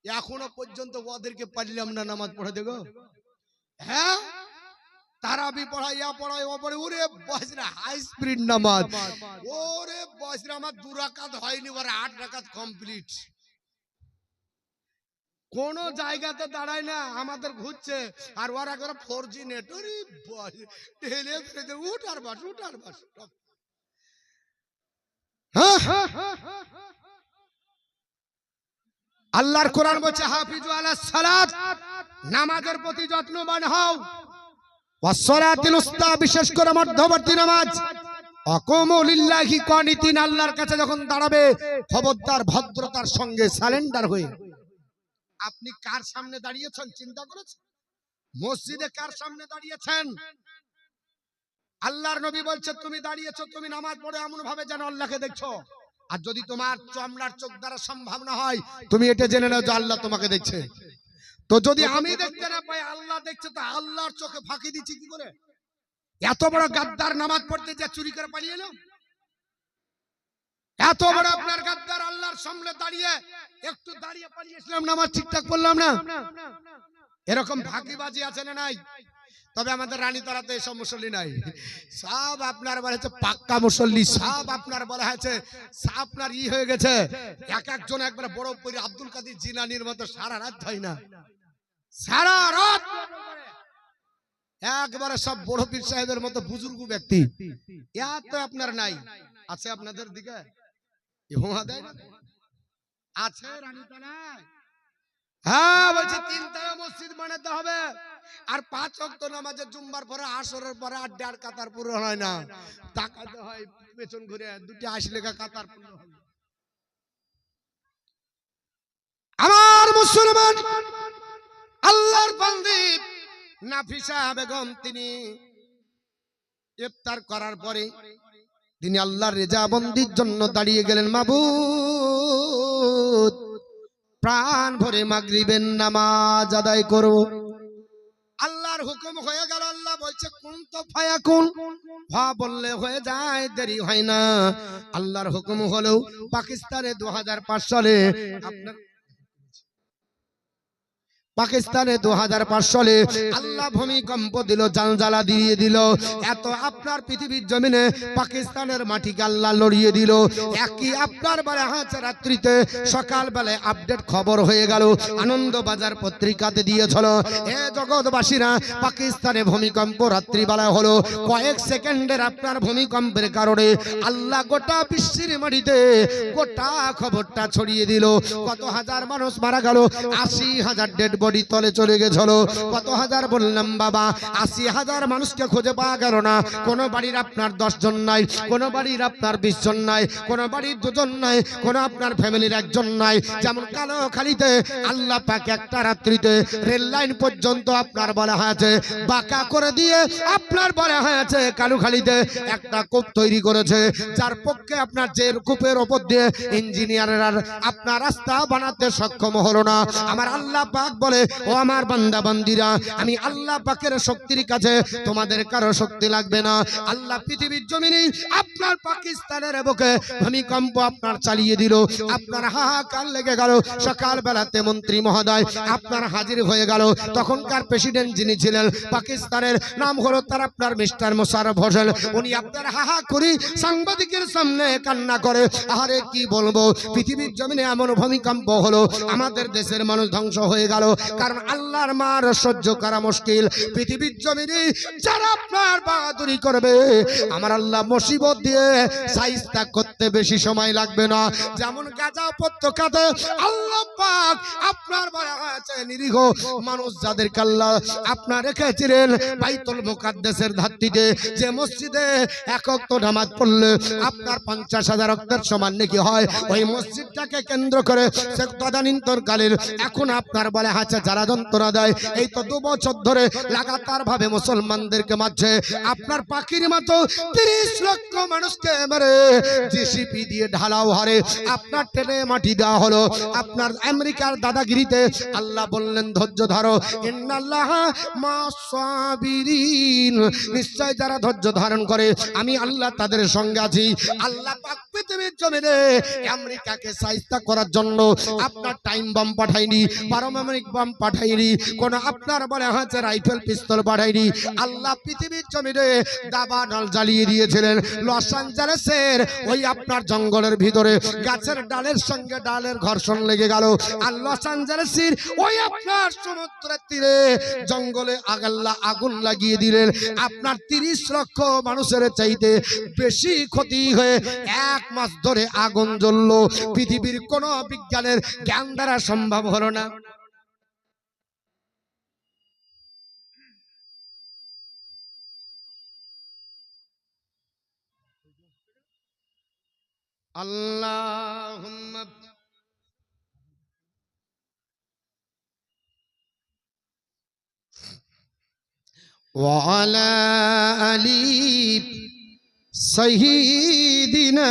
এখনো পর্যন্ত ওদেরকে পারলাম না নামাজ পড়ে দেবো। হ্যাঁ, তারাবি পড়াই, ইয়া পড়াই, ও পড়ে। ওরে বসরা হাই স্পিড নামাজ, ওরে বসরা আমার 2 রাকাত হয়নি, ওর 8 রাকাত কমপ্লিট। কোন জায়গাতে দাঁড়ায় না, আমাদের ঘুরছে, আর ওরা করে 4G নেট। ওরে বস ঢেলে ফেলে উঠ আর বাস, উঠ আর বাস। আল্লাহর কোরআন বলছে হাফিজু আলাস সালাত, নামাজের প্রতি যত্নবান হও। ওয়াসসালাতিল উস্তা, বিশেষ করে মধ্যবর্তী নামাজ। আকুমু লিল্লাহি কানিতিন, আল্লাহর কাছে যখন দাঁড়াবে খবরদার ভদ্রতার সঙ্গে সারেন্ডার হয়ে। আপনি কার সামনে দাঁড়িয়েছেন চিন্তা করেছেন? মসজিদে কার সামনে দাঁড়িয়েছেন? আল্লাহর নবী বলছে তুমি দাঁড়িয়েছো, তুমি নামাজ পড়ে এমন ভাবে যেন আল্লাহকে দেখছো। আর যদি তোমার চমড়ার চোখ দ্বারা সম্ভব না হয়, তুমি এটা জেনে নাও যে আল্লাহ তোমাকে দেখছে। তো যদি আমি দেখতে না পাই, আল্লাহ দেখছে, তো আল্লাহর চোখে ফাঁকি দিচ্ছি কি করে? এত বড় গাদ্দার নামাজ পড়তে যে চুরি করে পালিয়ে এলো, এত বড় আপনার গাদ্দার আল্লাহর সামনে দাঁড়িয়ে একটু দাঁড়িয়ে পালিয়েছিলাম, নামাজ ঠিকঠাক করলাম না। এরকম ফাঁকিবাজি আছে না নাই? তবে আমাদের রানীতলাতে এসব মুসল্লি নাই, সব আপনার বলা হচ্ছে পাক্কা মুসল্লি, সব আপনার বলা হয়েছে আপনার হয়ে গেছে। এক একজন একবারে বড় পীর আব্দুল কাদের জিলানীর মতো সারা রাত হয় না, সারা রাত একবারে সব বড় পীর সাহেবের মতো বুজুর্গ ব্যক্তি এত আপনার নাই। আছে আপনাদের দিকে আছে রানীতলায়? হ্যাঁ, বলছে 3 তলা মসজিদ বানাতে হবে, আর 5 ওয়াক্ত নামাজে জুম্মার পরে আসরের পরে আড্ডার কাতার পূরণ হয় না, তাকাতে হয় পেছন ঘুরে, 2টি 80 লেখা কাতার পূরণ হয়। আমার মুসলমান আল্লাহর বান্দি নাফিসা বেগম, তিনি ইফতার করার পরে তিনি আল্লাহর রেজাবন্দির জন্য দাঁড়িয়ে গেলেন। মাবুদ, প্রাণ ভরে মাগরিবের নামাজ আদায় করব। আল্লাহর হুকুম হয়ে গেল। আল্লাহ বলছে কুন তো ফায়াকুন, হা বললে হয়ে যায়, দেরি হয় না। আল্লাহর হুকুম হলো পাকিস্তানে 2005 সালে আপনার পাকিস্তানে 2005 সালে আল্লাহ ভূমিকম্প দিল, জালজালা দিয়ে দিল। এত আপনার পৃথিবীর জমিনে পাকিস্তানের মাটিকে আল্লাহ লড়িয়ে দিল। একই আপনার বেলা হাতে রাত্রিতে সকাল বেলায় আপডেট খবর হয়ে গেল, আনন্দবাজার পত্রিকাতে দিয়েছিল, এ জগৎবাসীরা পাকিস্তানে ভূমিকম্প রাত্রিবেলা হলো। কয়েক সেকেন্ডের আপনার ভূমিকম্পের কারণে আল্লাহ গোটা বিশ্বের মাটিতে গোটা খবরটা ছড়িয়ে দিল। কত হাজার মানুষ মারা গেল, 80,000 ডেড বডি তলে চলে গেছিল। কত হাজার বললাম বাবা, 80,000 মানুষকে খুঁজে পাওয়া গেল না। কোন বাড়ির আপনার 10 জন নাই, কোন বাড়ির আপনার 20 জন নাই, কোন বাড়ির 2 জন নাই, কোন আপনার ফ্যামিলির 1 জন নাই। যেমন কালোখালীতে আল্লাহ পাক একটা রাত্রিতে রেল লাইন পর্যন্ত আপনার বলা হয়েছে বাঁকা করে দিয়ে আপনার বলা হয়েছে কালোখালীতে একটা কূপ তৈরি করেছে, যার পক্ষে আপনার যে কূপের ওপর দিয়ে ইঞ্জিনিয়াররা আপনার রাস্তা বানাতে সক্ষম হলো না। আমার আল্লাহ পাক বলে, ও আমার বান্দা বান্দিরা, আমি আল্লাহ পাকের শক্তির কাছে তোমাদের কারো শক্তি লাগবে না। আল্লাহ পৃথিবীর জমিনে আপনার পাকিস্তানের বুকে ভূমিকম্প আপনার চালিয়ে দিল। আপনার হাহাকার লেগে গেল। সকাল বেলাতে মন্ত্রী মহোদয় আপনার হাজির হয়ে গেল। তখনকার প্রেসিডেন্ট যিনি ছিলেন পাকিস্তানের, নাম হলো তার আপনার মিস্টার মোশাররফ হোসেন। উনি আপনার হাহা করে সাংবাদিকের সামনে কান্না করে, আরে কি বলবো, পৃথিবীর জমিনে এমন ভূমিকম্প হলো, আমাদের দেশের মানুষ ধ্বংস হয়ে গেল। কারণ আল্লাহর মার সহ্য করা মুশকিল। পৃথিবীর জমিনে যারা আপনার বাহাদুরি করবে আমার আল্লাহ মুসিবত দিয়ে সাইস্তা করতে বেশি সময় লাগবে না। যেমন গাঁজা উপত্যকাতে আল্লাহ পাক আপনার বলা হয়েছে নিরীহ মানুষ যাদেরকে আল্লাহ আপনার রেখেছিলেন বাইতুল মুকাদ্দাসের ধাত্রীতে, যে মসজিদে এক ওয়াক্ত নামাজ পড়লে আপনার 50,000 রক্তের সমান নাকি হয়, ওই মসজিদটাকে কেন্দ্র করে তদানীন্তনকালের এখন আপনার বলে হাতে যারা যন্ত্রণা দেয়, এই তো 2 বছর ধরে লাগাতার ভাবে মুসলমানদেরকে মারছে। আপনার পাখির মতো 30 লক্ষ মানুষকে মেরে জিসিপি দিয়ে ঢালাও হারে আপনার টেনে মাটি দেওয়া হলো। আপনার আমেরিকার দাদাগিরিতে আল্লাহ বললেন ধৈর্য ধরো, ইন্নাল্লাহা মা'আস সাবিরিন, নিশ্চয় যারা ধৈর্য ধারণ করে আমি আল্লাহ তাদের সঙ্গে আছি। আল্লাহ পাক পৃথিবীর জমিনে আমেরিকাকে সাইস্তা করার জন্য আপনার টাইম বম পাঠায়নি, পারমাণবিক বম পাঠায়নি, কোন আপনার বলে হাতে রাইফেল পিস্তল পাঠায়নি। আল্লাহ পৃথিবীর জমিনে দাবানল জ্বালিয়ে দিয়েছিলেন। লস অ্যাঞ্জেলেসের ওই আপনার জঙ্গলের ভিতরে গাছের ডালের সঙ্গে ডালের ঘর্ষণ লেগে গেল। আর লস অ্যাঞ্জেলেসের ওই আপনার সমুদ্রের তীরে জঙ্গলে আল্লাহ আগুন লাগিয়ে দিলেন। আপনার 30 লক্ষ মানুষের চাইতে বেশি ক্ষতি হয়ে 1 মাস ধরে আগুন জ্বললো। পৃথিবীর কোন বিজ্ঞানের জ্ঞান দ্বারা সম্ভব হলো না। আল্লাহুম্মা ওয়া আলা আলি সাইয়্যিদিনা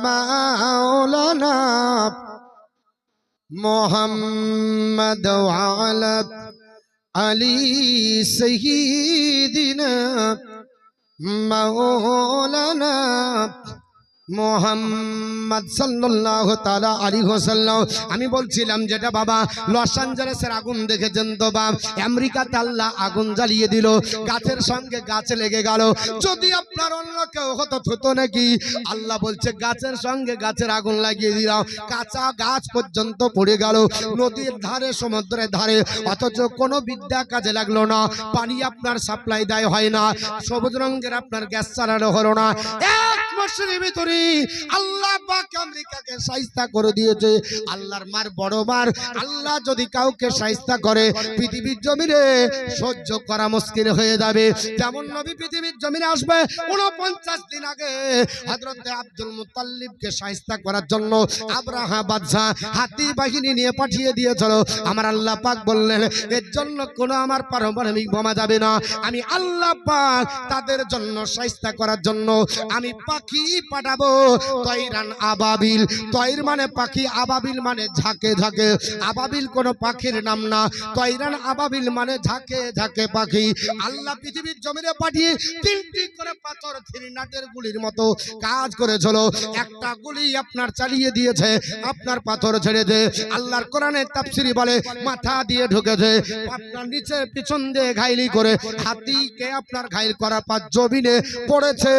মাওলানা মুহাম্মদ ওয়া আলা আলি সাইয়্যিদিনা মাওলানা মুহাম্মদ সাল্লাল্লাহু তাআলা আলাইহি ওয়াসাল্লাম। আমি বলছিলাম যেটা বাবা লস অ্যাঞ্জেলেসের আগুন দেখেছেন তো বাপ, আমেরিকাতে আল্লাহ আগুন জ্বালিয়ে দিল, গাছের সঙ্গে গাছ লেগে গেল। যদি আপনার অন্য কেউ হতো নাকি, আল্লাহ বলছে গাছের সঙ্গে গাছের আগুন লাগিয়ে দিলাম, কাঁচা গাছ পর্যন্ত পড়ে গেল নদীর ধারে সমুদ্রের ধারে, অথচ কোনো বিদ্যা কাজে লাগলো না। পানি আপনার সাপ্লাই দেয় হয় না, সবুজ রঙের আপনার গ্যাস চালানো হলো না। 1 মাসের ভিতরে আল্লাহ পাক আমেরিকাকে শায়েস্তা করে দিয়েছে। আল্লাহর মার বড় মার, আল্লাহ যদি কাউকে শায়েস্তা করে পৃথিবীর জমিনে সহ্য করা মুশকিল হয়ে যাবে। যেমন নবী পৃথিবীর জমিনে আসবে 49 দিন আগে হযরত আব্দুল মুত্তালিবকে শায়েস্তা করার জন্য আব্রাহা বাদশা হাতি বাহিনী নিয়ে পাঠিয়ে দিয়েছিল। আমার আল্লাহ পাক বললেন এর জন্য কোনো আমার পারমাণবিক বোমা যাবে না, আমি আল্লাহ পাক তাদের জন্য শায়েস্তা করার জন্য আমি পাখি পাঠাবো। তয়রান আবাবিল, তয়র মানে পাখি, আবাবিল মানে ঝাঁকে ঝাঁকে। আবাবিল কোন পাখির নাম না, তয়রান আবাবিল মানে ঝাঁকে ঝাঁকে পাখি। আল্লাহ পৃথিবীর জমিনে পাঠিয়ে 3টি করে পাথর থ্রিনাটের গুলির মতো কাজ করেছিল। একটা গুলি আপনার চালিয়ে দিয়েছে, আপনার পাথর ছেড়েছে। আল্লাহর কোরআনের তাফসীরে বলে মাথা দিয়ে ঢুকেছে, আপনার নিচে পিছন দিয়ে ঘাইলি করে হাতিকে আপনার ঘাইল করার পর জমিনে পড়েছে।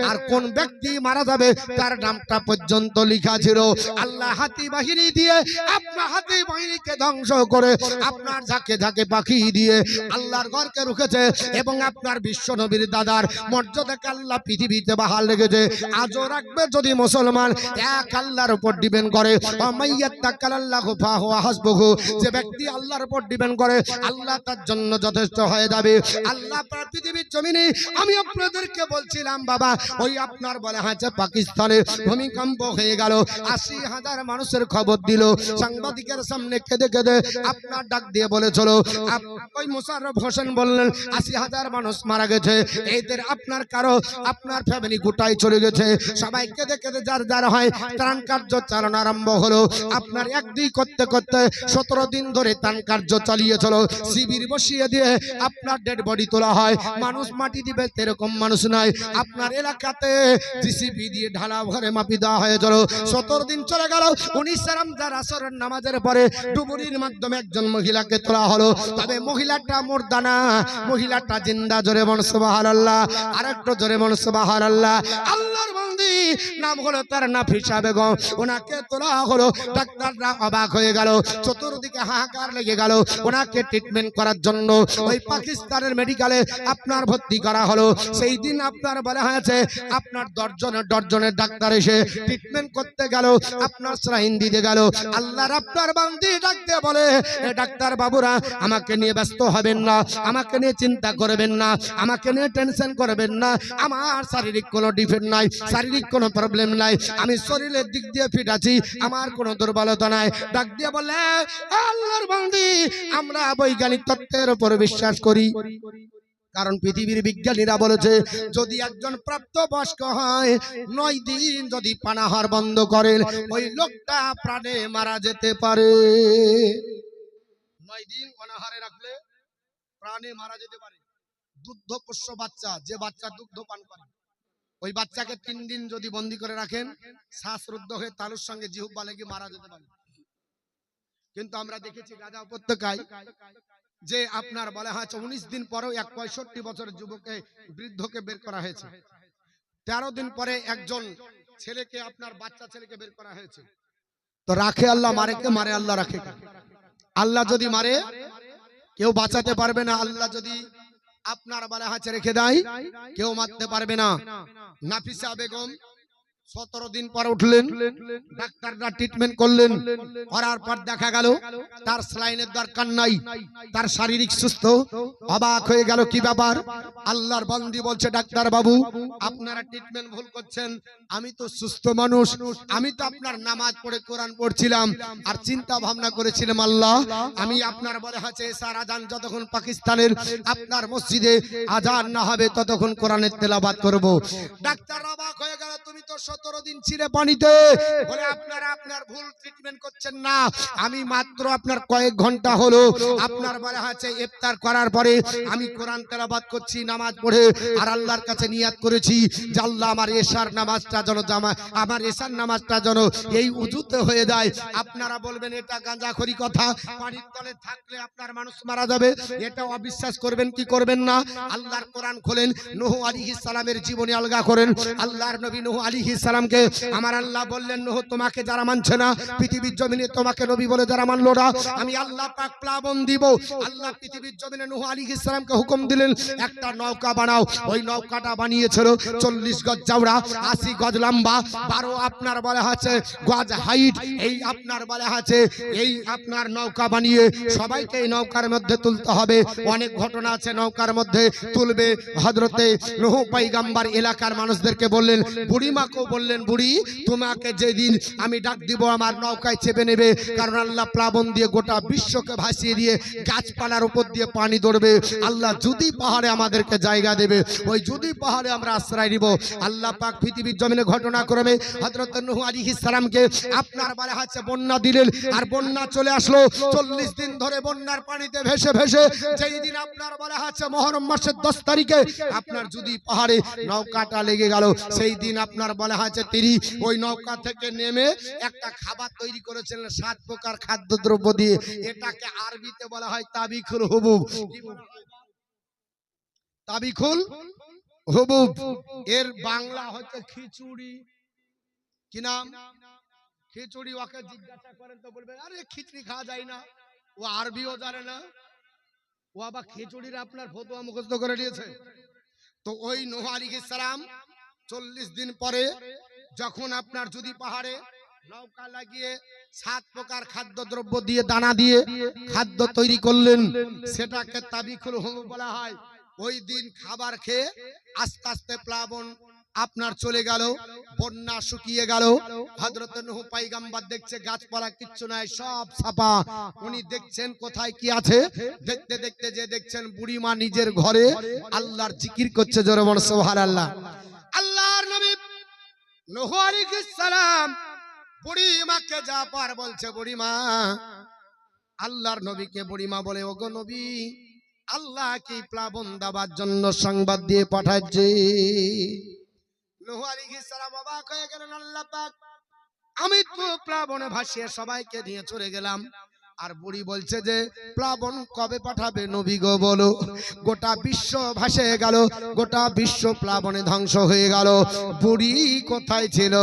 আর কোন ব্যক্তি মারা যাবে তার নামটা পর্যন্ত লেখা ছিল। আল্লাহ হাতি বাহিনী দিয়ে আপনার হাতি বাহিনীকে ধ্বংস করে আপনার ঝাঁকে ঝাঁকে পাখি দিয়ে আল্লাহর ঘরকে রুখেছে। এবং আপনার বিশ্ব নবীর দাদার মর্যাদাকে আল্লাহ পৃথিবীতে বহাল রেখেছে। আজও রাখবে যদি মুসলমান এক আল্লাহর উপর ডিপেন্ড করে। ওয়ামাইয়াত্তাকাল্লাহু ফাহুয়া হাসবুহু, যে ব্যক্তি আল্লাহর উপর ডিপেন্ড করে আল্লাহ তার জন্য যথেষ্ট হয়ে যাবে। আল্লাহ পৃথিবীর জমিনে আমি আপনাদেরকে বলছিলাম বাবা, ওই আপনার বলে হয়েছে পাকিস্তানে ভূমিকম্প হয়ে গেল, 80,000 মানুষের খবর দিল। সাংবাদিকের সামনে কেঁদে কেঁদে আপনার ডাক দিয়ে বলেছিল, ওই মোশাররফ হোসেন বললেন 80,000 মানুষ মারা গেছে, এদের আপনার কারো আপনার ফ্যামিলি গোটাই চলে গেছে। সবাই কেঁদে কেঁদে যার যার হয় ত্রাণ কার্য চালানো আরম্ভ হলো। আপনার 1-2 করতে করতে 17 দিন ধরে ত্রাণ কার্য চালিয়েছিল। শিবির বসিয়ে দিয়ে আপনার ডেড বডি তোলা হয়। মানুষ মাটি দিবে এরকম মানুষ নাই। আপনার এলাকাতে জিসিবি দিয়ে ঢালা ঘরে মাপি দেওয়া হয়েছিল। 17 দিন চলে গেল। 19 রমজান আসরের নামাজের পরে ডুবুরির মাধ্যমে একজন মহিলাকে তোলা হলো। তবে মহিলাটা মুর্দা না, মহিলাটা জিন্দা। জোরে বল সুবহানাল্লাহ, আরেকটু জোরে বল সুবহানাল্লাহ। আল্লাহর বান্দি নাম হলো তার নাফিসা বেগম। ওনাকে তোলা হলো। ডাক্তাররা অবাক হয়ে গেল, চতুর্দিকে হাহাকার লেগে গেল। ওনাকে ট্রিটমেন্ট করার জন্য ওই পাকিস্তানের মেডিকেলে আপনার ভর্তি করা হলো। সেই দিন আপনার বলা হয়েছে আপনার দশজনের ডাক্তার এসে ট্রিটমেন্ট করতে গেল, আপনার স্যালাইন দিতে গেল। আল্লাহর আপনার বান্দি ডাকতে বলে, এ ডাক্তার বাবুরা, আমাকে নিয়ে ব্যস্ত হবেন না, আমাকে নিয়ে চিন্তা করবেন না, আমাকে নিয়ে টেনশন করবেন না। আমার শারীরিক কোনো ডিফেক্ট নাই, শারীরিক কোনো প্রবলেম নাই, আমি শরীরের দিক দিয়ে ফিট আছি, আমার কোনো দুর্বলতা নাই। ডাক দিয়ে বলে, আল্লাহর বান্দি, আমরা বৈজ্ঞানিক তত্ত্বের উপর বিশ্বাস করি। কারণ পৃথিবীর বিজ্ঞানীরা বলেছে যদি একজন প্রাপ্তবয়স্ক হয় 9 দিন যদি পানাহার বন্ধ করেন ওই লোকটা প্রাণে মারা যেতে পারে। 9 দিন পানাহারে রাখলে প্রাণে মারা যেতে পারে। দুগ্ধপোষ্য বাচ্চা, যে বাচ্চা দুগ্ধ পান করে, ওই বাচ্চাকে 3 দিন যদি বন্দি করে রাখেন শ্বাসরুদ্ধ হয়ে তালুর সঙ্গে জিহ্বা লেগে মারা যেতে পারে। কিন্তু আমরা দেখেছি গাজা উপত্যকায় যে আপনার বলা হয়েছে 19 দিন পরেও এক 65 বছরের যুবককে বৃদ্ধকে বের করা হয়েছে। 13 দিন পরে একজন ছেলেকে আপনার বাচ্চা ছেলেকে বের করা হয়েছে। তো রাখে আল্লাহ, মারে কে? মারে আল্লাহ, রাখে কে? আল্লাহ যদি মারে কেউ বাঁচাতে পারবে না, আল্লাহ যদি আপনার বলা হয়েছে রেখে দেয় কেউ মারতে পারবে না। নাফিসা বেগম 17 দিন পর উঠলেন, ডাক্তাররা ট্রিটমেন্ট করলেন, করার পর দেখা গেল তার স্যালাইনের দরকার নাই, তার শারীরিক সুস্থ। অবাক হয়ে গেল, কি ব্যাপার? আল্লাহর বান্দি বলছে, ডাক্তার বাবু, আপনারা ট্রিটমেন্ট ভুল করছেন, আমি তো সুস্থ মানুষ, আমি তো আপনার নামাজ পড়ে কোরআন পড়ছিলাম আর চিন্তা ভাবনা করেছিলাম আল্লাহ আমি আপনার বলে আছে এশার আজান যতক্ষণ পাকিস্তানের আপনার মসজিদে আজান না হবে ততক্ষণ কোরআনের তেলাওয়াত করব। ডাক্তার অবাক হয়ে গেল, তুমি তো 17 দিন ছিলে পানিতে, বলে আপনারা আপনার ভুল ট্রিটমেন্ট করছেন না, আমি মাত্র আপনার কয়েক ঘন্টা হলো আপনার বলা আছে ইফতার করার পরে আমি কোরআন তেলাওয়াত করছি নামাজ পড়ে, আর আল্লাহর কাছে নিয়াত করেছি যে আল্লাহ আমার এশার নামাজটা যেন আমার এশার নামাজটা যেন এই উজুতে হয়ে যায়। আপনারা বলবেন এটা গাঁজাখড়ি কথা, পানির তলে থাকলে আপনার মানুষ মারা যাবে, এটা অবিশ্বাস করবেন কি করবেন না? আল্লাহর কোরআন খোলেন, নূহ আলাইহিস সালামের জীবনী আলগা করেন। আল্লাহর নবী নূহ আলাইহিস সালামকে আমার আল্লাহ বললেন, নূহ তোমাকে যারা মানছে না পৃথিবীর জমিনে তোমাকে নবী বলে যারা মানলো না আমি আল্লাহ পাক প্লাবন দিব। আল্লাহ পৃথিবীর জমিনে নূহ আলাইহিস সালামকে হুকুম দিলেন একটা নৌকা বানাও। ওই নৌকাটা বানিয়েছিল 40 গজ চওড়া, 80 গজ লম্বা, 12 আপনার বলা আছে গজ হাইট। এই আপনার বলা আছে এই আপনার নৌকা বানিয়ে সবাইকে এই নৌকার মধ্যে তুলতে হবে। অনেক ঘটনা আছে নৌকার মধ্যে তুলবে। হযরতে নূহ পয়গম্বর এলাকার মানুষদেরকে বললেন, বুড়িমাকেও বললেন, বুড়ি তোমাকে যেদিন আমি ডাক দিব আমার নৌকায় চেপে নেবে, কারণ আল্লাহ প্লাবন দিয়ে গোটা বিশ্বকে ভাসিয়ে দিয়ে গাছপালার উপর দিয়ে পানি দৌড়বে। আল্লাহ যদি পাহাড়ে আমাদেরকে জায়গা দেবে, ওই যদি পাহাড়ে আমরা আশ্রয় নিব। আল্লাহ পাক পৃথিবীর জমিনে ঘটনাক্রমে হযরত নূহ আলাইহিস সালামকে আপনার বলা হচ্ছে বন্যা দিলেন, আর বন্যা চলে আসলো। 40 দিন ধরে বন্যার পানিতে ভেসে ভেসে যেই দিন আপনার বলা হচ্ছে মুহররম মাসের 10 তারিখে আপনার যদি পাহাড়ে নৌকাটা লেগে গেল, সেই দিন আপনার বলা হচ্ছে তিনি ওই নৌকা থেকে নেমে একটা খাবার তৈরি করেছিলেন 7 প্রকার খাদ্যদ্রব্য দিয়ে। এটাকে আরবিতে বলা হয় তাবিখুল হুবুব। তাবিখুল হুবুব এর বাংলা হচ্ছে খিচুড়ি। কি নাম? খিচুড়ি। ওকে জিজ্ঞাসা করেন তো বলবে আরে খিচুড়ি খাওয়া যায় না, ও আরবিও জানে না, ও আবার খিচুড়ির আপনার ফতোয়া মুখস্থ করে নিয়েছে। তো ওই নূহ আলাইহিস সালাম 40 দিন পরে যখন আপনার যদি পাহাড়ে নৌকা লাগিয়ে 7 প্রকার খাদ্যদ্রব্য দিয়ে দানা দিয়ে খাদ্য তৈরি করলেন, সেটাকে তাবিখুল হুবুব বলা হয়। ওই দিন খাবার খেয়ে আস্তে আস্তে প্লাবন আপনার চলে গেল, বন্যা শুকিয়ে গেল। হযরত নূহ পয়গম্বর দেখছে গাছপালা কিচ্ছু নাই, সব সাফা। উনি দেখছেন কোথায় কি আছে, দেখতে দেখতে যে দেখছেন বুড়িমা নিজের ঘরে আল্লাহর জিকির করছে, জোরে বল সুবহানাল্লাহ। আল্লাহর নবী নূহ আলাইহিস সালাম বুড়িমাকে যা পার বলছে, বুড়িমা আল্লাহর নবীকে বুড়িমা বলে, ওগো নবী আল্লাহ কি প্লাবন দেওয়ার জন্য সংবাদ দিয়ে পাঠাচ্ছে। নূহ আলাইহিস সালাম অবাক হয়ে গেলেন, আল্লাহ পাক আমি তো প্লাবনে ভাসিয়ে সবাইকে নিয়ে চলে গেলাম, আর বুড়ি বলছে যে প্লাবন কবে পাঠাবে নবী গো বলো। গোটা বিশ্ব ভাসে গেল, গোটা বিশ্ব প্লাবনে ধ্বংস হয়ে গেল, বুড়ি কোথায় ছিল?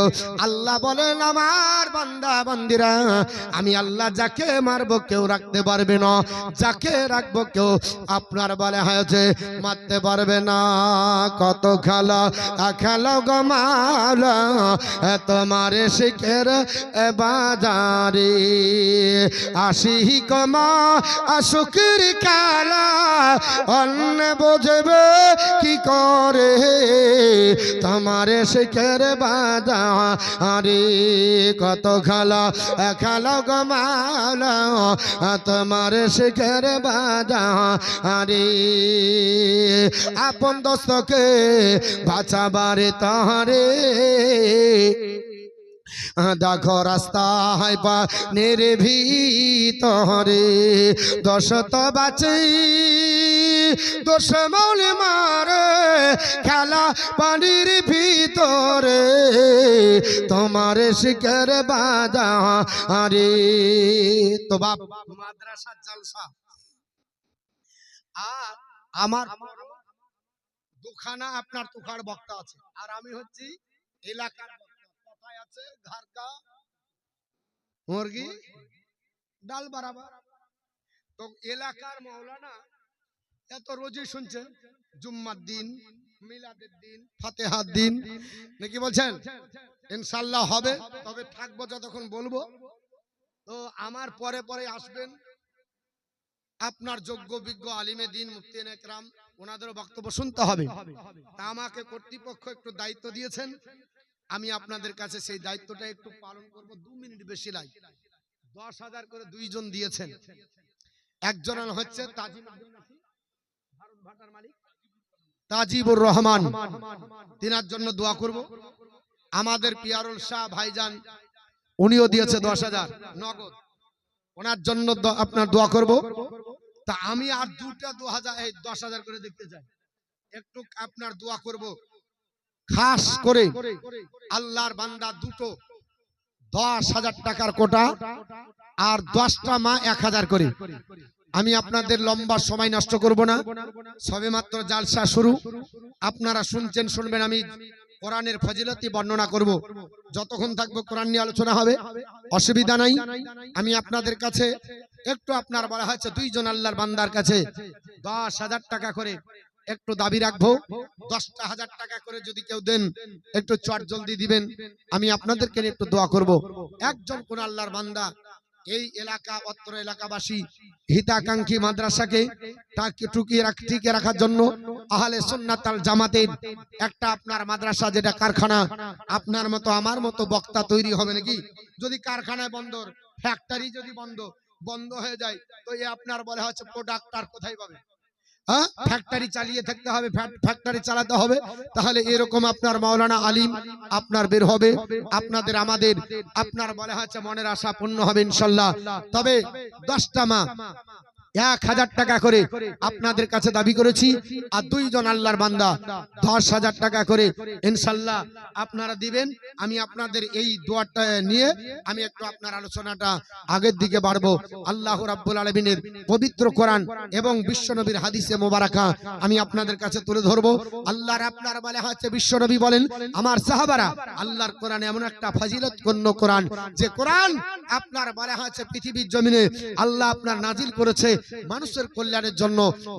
আল্লাহ বলেন আমার বান্দা বান্দিরা, আমি আল্লাহ যাকে মারবো কেউ রাখতে পারবে না, যাকে রাখবো কেউ আপনার বলে হয়েছে মারতে পারবে না। কত খেলা খেলো গো মাওলা তোমার শিখের বাজারে, কমা আশুকের কালা অন্য বুঝবে কি করে তোমার শিখের বাজারে। কত খেলা খেলা গো মাওলা তোমার শিখের বাজারে, আপন দোস্তকে বাঁচাবারে তাহারে দেখো রাস্তায় পানের ভিতরে, দশ তো বাঁচে দশ মৌলে মারে খেলা পানির ভিতরে তোমার শিখের বাজারে। তো বাপ মাদ্রাসা জালসা আর আমার দুখানা আপনার তুখার বক্তা আছে, আর আমি হচ্ছি এলাকার আছে ঘরকা মুরগি ডাল বরাবর। তো এলাকার মাওলানা এত রোজই শুনছেন জুম্মার দিন, মিলাদের দিন, ফাতেহার দিন, নাকি বলছেন ইনশাআল্লাহ হবে, তবে থাকবো যতক্ষণ বলবো। তো আমার পরে পরে আসবেন আপনার যোগ্য বিজ্ঞ আলিমে দিন মুফতি একরাম, ওনাদের বক্তব্য শুনতে হবে। তা আমাকে কর্তৃপক্ষ একটু দায়িত্ব দিয়েছেন, আমি আপনাদের কাছে সেই দায়িত্বটা একটু পালন করব। 2 মিনিট বেশি লাগে, 10,000 করে দুইজন দিয়েছেন। একজন হচ্ছে তাজিবুর রহমান, তিনার জন্য দোয়া করব। আমাদের পিয়ারুল শাহ ভাইজান উনিও দিয়েছে 10,000 নগদ, ওনার জন্য আপনার দোয়া করব। তা আমি আর দুটা 10,000 করে দেখতে চাই, একটু আপনার দোয়া করব। খাস করে আল্লাহর বান্দা দুটো 10,000 টাকার কোটা আর 10টা মা 1,000 করে। আমি আপনাদের লম্বা সময় নষ্ট করব না, সবেমাত্র জালসা শুরু, আপনারা শুনছেন শুনবেন। আমি কোরআনের ফজিলতি বর্ণনা করব, যতক্ষণ থাকবো কোরআন নিয়ে আলোচনা হবে, অসুবিধা নাই। আমি আপনাদের কাছে একটু আপনার বলা হয়েছে দুইজন আল্লাহর বান্দার কাছে 10,000 টাকা করে একটু দাবি রাখবো। 10,000 টাকা করে যদি কেউ দেন একটু চট জলদি দিবেন, আমি আপনাদেরকে একটু দোয়া করব। একজন কোন আল্লাহর বান্দা এই এলাকা অত্র এলাকাবাসী হিতাকাঙ্ক্ষী মাদ্রাসাকে টিকে রাখার জন্য আহলে সুন্নাত আল জামাতের একটা আপনার মাদ্রাসা, যেটা কারখানা, আপনার মতো আমার মতো বক্তা তৈরি হবে নাকি? যদি কারখানায় বন্দর ফ্যাক্টরি যদি বন্ধ হয়ে যায়, তো এ আপনার বলা হচ্ছে প্রোডাক্টার কোথায় পাবে? ফ্যাক্টরি চালিয়ে থাকতে হবে, ফ্যাক্টরি চালাতে হবে, তাহলে এরকম আপনার মাওলানা আলিম আপনার বের হবে। আপনাদের আমাদের আপনার বলা হচ্ছে মনের আশা পূর্ণ হবে ইনশাআল্লাহ। তবে 10টা মা 1,000 টাকা করে আপনাদের কাছে দাবি করেছি, আর দুইজন আল্লাহর বান্দা 10,000 টাকা করে ইনশাআল্লাহ আপনারা দিবেন। আমি আপনাদের এই দোয়াটা নিয়ে আমি একটু আপনার আলোচনাটা আগের দিকে বাড়বো। আল্লাহ রাব্বুল আলামিনের পবিত্র কোরআন এবং বিশ্বনবীর হাদিসে মোবারকা আমি আপনাদের কাছে তুলে ধরবো। আল্লাহর আপনার বলা হচ্ছে বিশ্বনবী বলেন, আমার সাহাবারা আল্লাহর কোরআন এমন একটা ফজিলতপূর্ণ কোরআন, যে কোরআন আপনার বলা হচ্ছে পৃথিবীর জমিনে আল্লাহ আপনার নাজিল করেছে মানুষের কল্যাণের জন্য,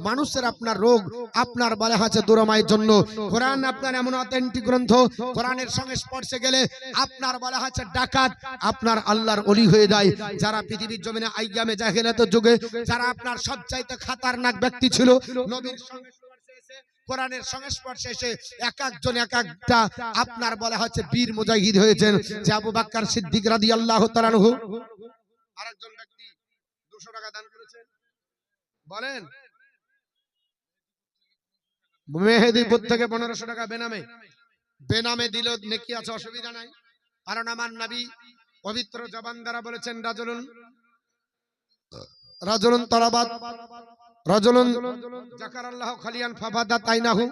মানুষের আপনার রোগ আপনার বলা হচ্ছে দুরমায়ের জন্য। কোরআন আপনার এমন অথেন্টিক গ্রন্থ, কোরআনের সংস্পর্শে গেলে আপনার বলা হচ্ছে ডাকাত আপনার আল্লাহর ওলি হয়ে যায়। যারা পৃথিবীর জমিনে আইয়ামে জাহেলিয়াতের যুগে যারা আপনার সবচাইতে খাতারনাক ব্যক্তি ছিল, নবীর সংস্পর্শে এসে কোরআনের সংস্পর্শে এসে এক একজন এক একটা আপনার বলা হচ্ছে বীর মুজাহিদ হয়েছেন। যে আবু বকর সিদ্দিক রাদিয়াল্লাহু তাআলা আনহু, আরেকজন ব্যক্তি 200 টাকা দান করেছেন, বলেন মেহেদীপুর থেকে 1500 টাকা বেনামে দিল নেকি আছে, অসুবিধা নাই। কারণ আমার নবী পবিত্র জবান দ্বারা বলেছেন, রাজুলুন তারাবাত রাজুলুন যাকারাল্লাহু খালিয়ান ফাবাদাত আইনাহু।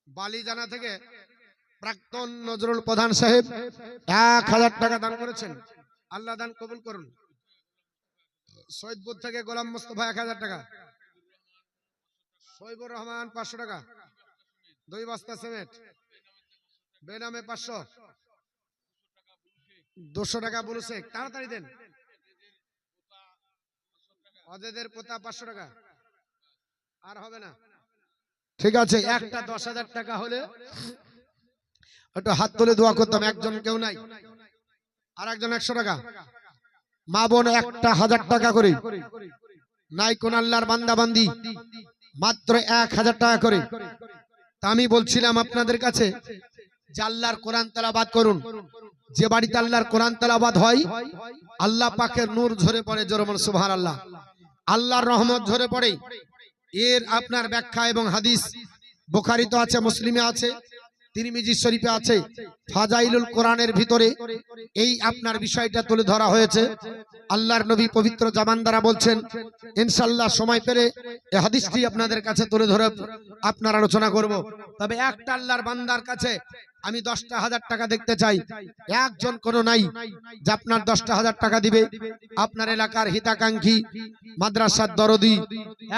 বালিজানা থেকে প্রাক্তন নজরুল প্রধান সাহেব 1000 টাকা দান করেছেন। আল্লাহ দান কবুল করুন। সৈয়দপুর থেকে গোলাম মোস্তফা 1000 টাকা, শৈবুর রহমান 500 টাকা, 2 বস্তা সিমেন্ট, বেনামে 500, 200 টাকা বুলু শেখ, তাড়াতাড়ি দেন। অজেদের পোতা 500 টাকা, আর হবে না। ঠিক আছে, একটা 10,000 টাকা হলে একটু হাত তুলে দোয়া করতাম। একজন কেউ নাই, আর একজন 100 টাকা। মা বোন একটা 1000 টাকা করে, নাই কোন আল্লাহর বান্দা বান্দি মাত্র 1000 টাকা করে। তা আমি বলছিলাম আপনাদের কাছে যে আল্লাহর কোরআন তেলাওয়াত করুন। যে বাড়িতে আল্লাহর কোরআন তেলাওয়াত হয় আল্লাহ পাকের নূর ঝরে পড়ে। জোরে বলুন সুবহানাল্লাহ। আল্লাহর রহমত ঝরে পড়ে। এর আপনার ব্যাখ্যা এবং হাদিস বুখারীতে আছে, মুসলিমে আছে, তিরমিজি শরীফে আছে, ফাজাইলুল কোরআনের ভিতরে এই আপনার বিষয়টা তুলে ধরা হয়েছে। আল্লাহর নবী পবিত্র জবান দ্বারা বলছেন, ইনশাআল্লাহ সময় পেলে এই হাদিসটি আপনাদের কাছে তুলে ধরে আপনার আলোচনা করব। তবে একটা আল্লাহর বান্দার কাছে আমি 10,000 টাকা দেখতে চাই। একজন কোনো নাই যে আপনার 10,000 টাকা দিবে। আপনার এলাকার হিতাকাঙ্ক্ষী মাদ্রাসার দরদি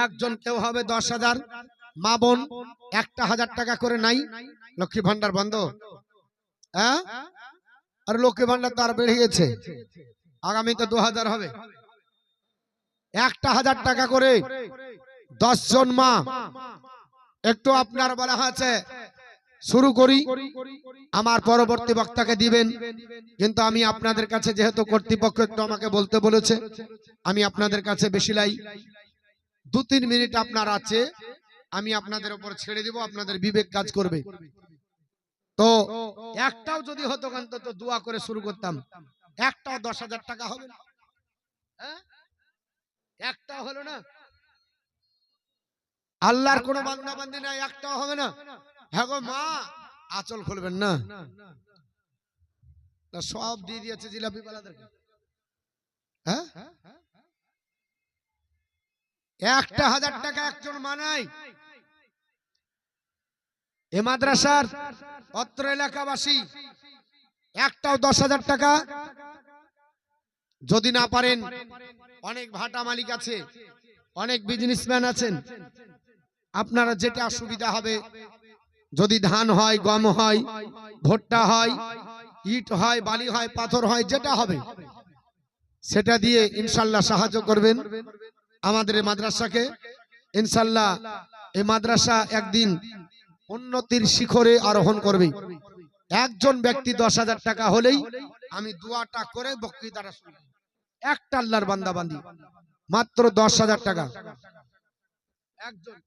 একজন কেউ হবে 10,000। মা বোন একটা 1000 টাকা করে নাই। লক্ষ্মী ভান্ডার বন্ধ, হ্যাঁ? আর লক্ষ্মী ভান্ডার তো আর বেড়ে গেছে, আগামী তো 2000 হবে। একটা 1000 টাকা করে 10 জন মা। একটু আপনার বলা হয়েছে শুরু করি, আমার পরবর্তী বক্তাকে দিবেন, কিন্তু আমি আপনাদের কাছে যেহেতু কর্তৃপক্ষ একটু আমাকে বলতে বলেছে, আমি আপনাদের কাছে বেশি লাই 2-3 মিনিট আপনার আছে, আমি আপনাদের উপর ছেড়ে দিব, আপনাদের বিবেক কাজ করবে। তো একটাও যদি হতো অন্তত দোয়া করে শুরু করতাম। একটাও 10,000 টাকা হবে না, হ্যাঁ? একটাও হলো না। আল্লাহর কোন বান্দা বান্দি নাই, একটাও হবে না। হ্যাঁ গো মা, আঁচল খুলবেন না, সব দিয়ে দিয়েছে জিলাপি বালাদেরকে। হ্যাঁ, একটা 1000 টাকা একজন মানাই। এ মাদ্রাসার অত্র এলাকাবাসী একটাও 10,000 টাকা যদি না পারেন, অনেক ভাটা মালিক আছে, অনেক বিজনেসম্যান আছেন, আপনারা যেটা সুবিধা হবে, যদি ধান হয়, গম হয়, ভুট্টা হয়, ইট হয়, বালি হয়, পাথর হয়, যেটা হবে সেটা দিয়ে ইনশাল্লাহ সাহায্য করবেন আমাদের এই মাদ্রাসাকে। ইনশাল্লাহ এই মাদ্রাসা একদিন উন্নতির শিখরে আরোহণ করবে। একজন ব্যক্তি 10,000 টাকা হলেই আমি দোয়াটা করে বক্তৃতাটা শুনব। একটা আল্লাহর বান্দা বান্দি মাত্র 10,000 টাকা। একজন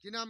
কি নাম?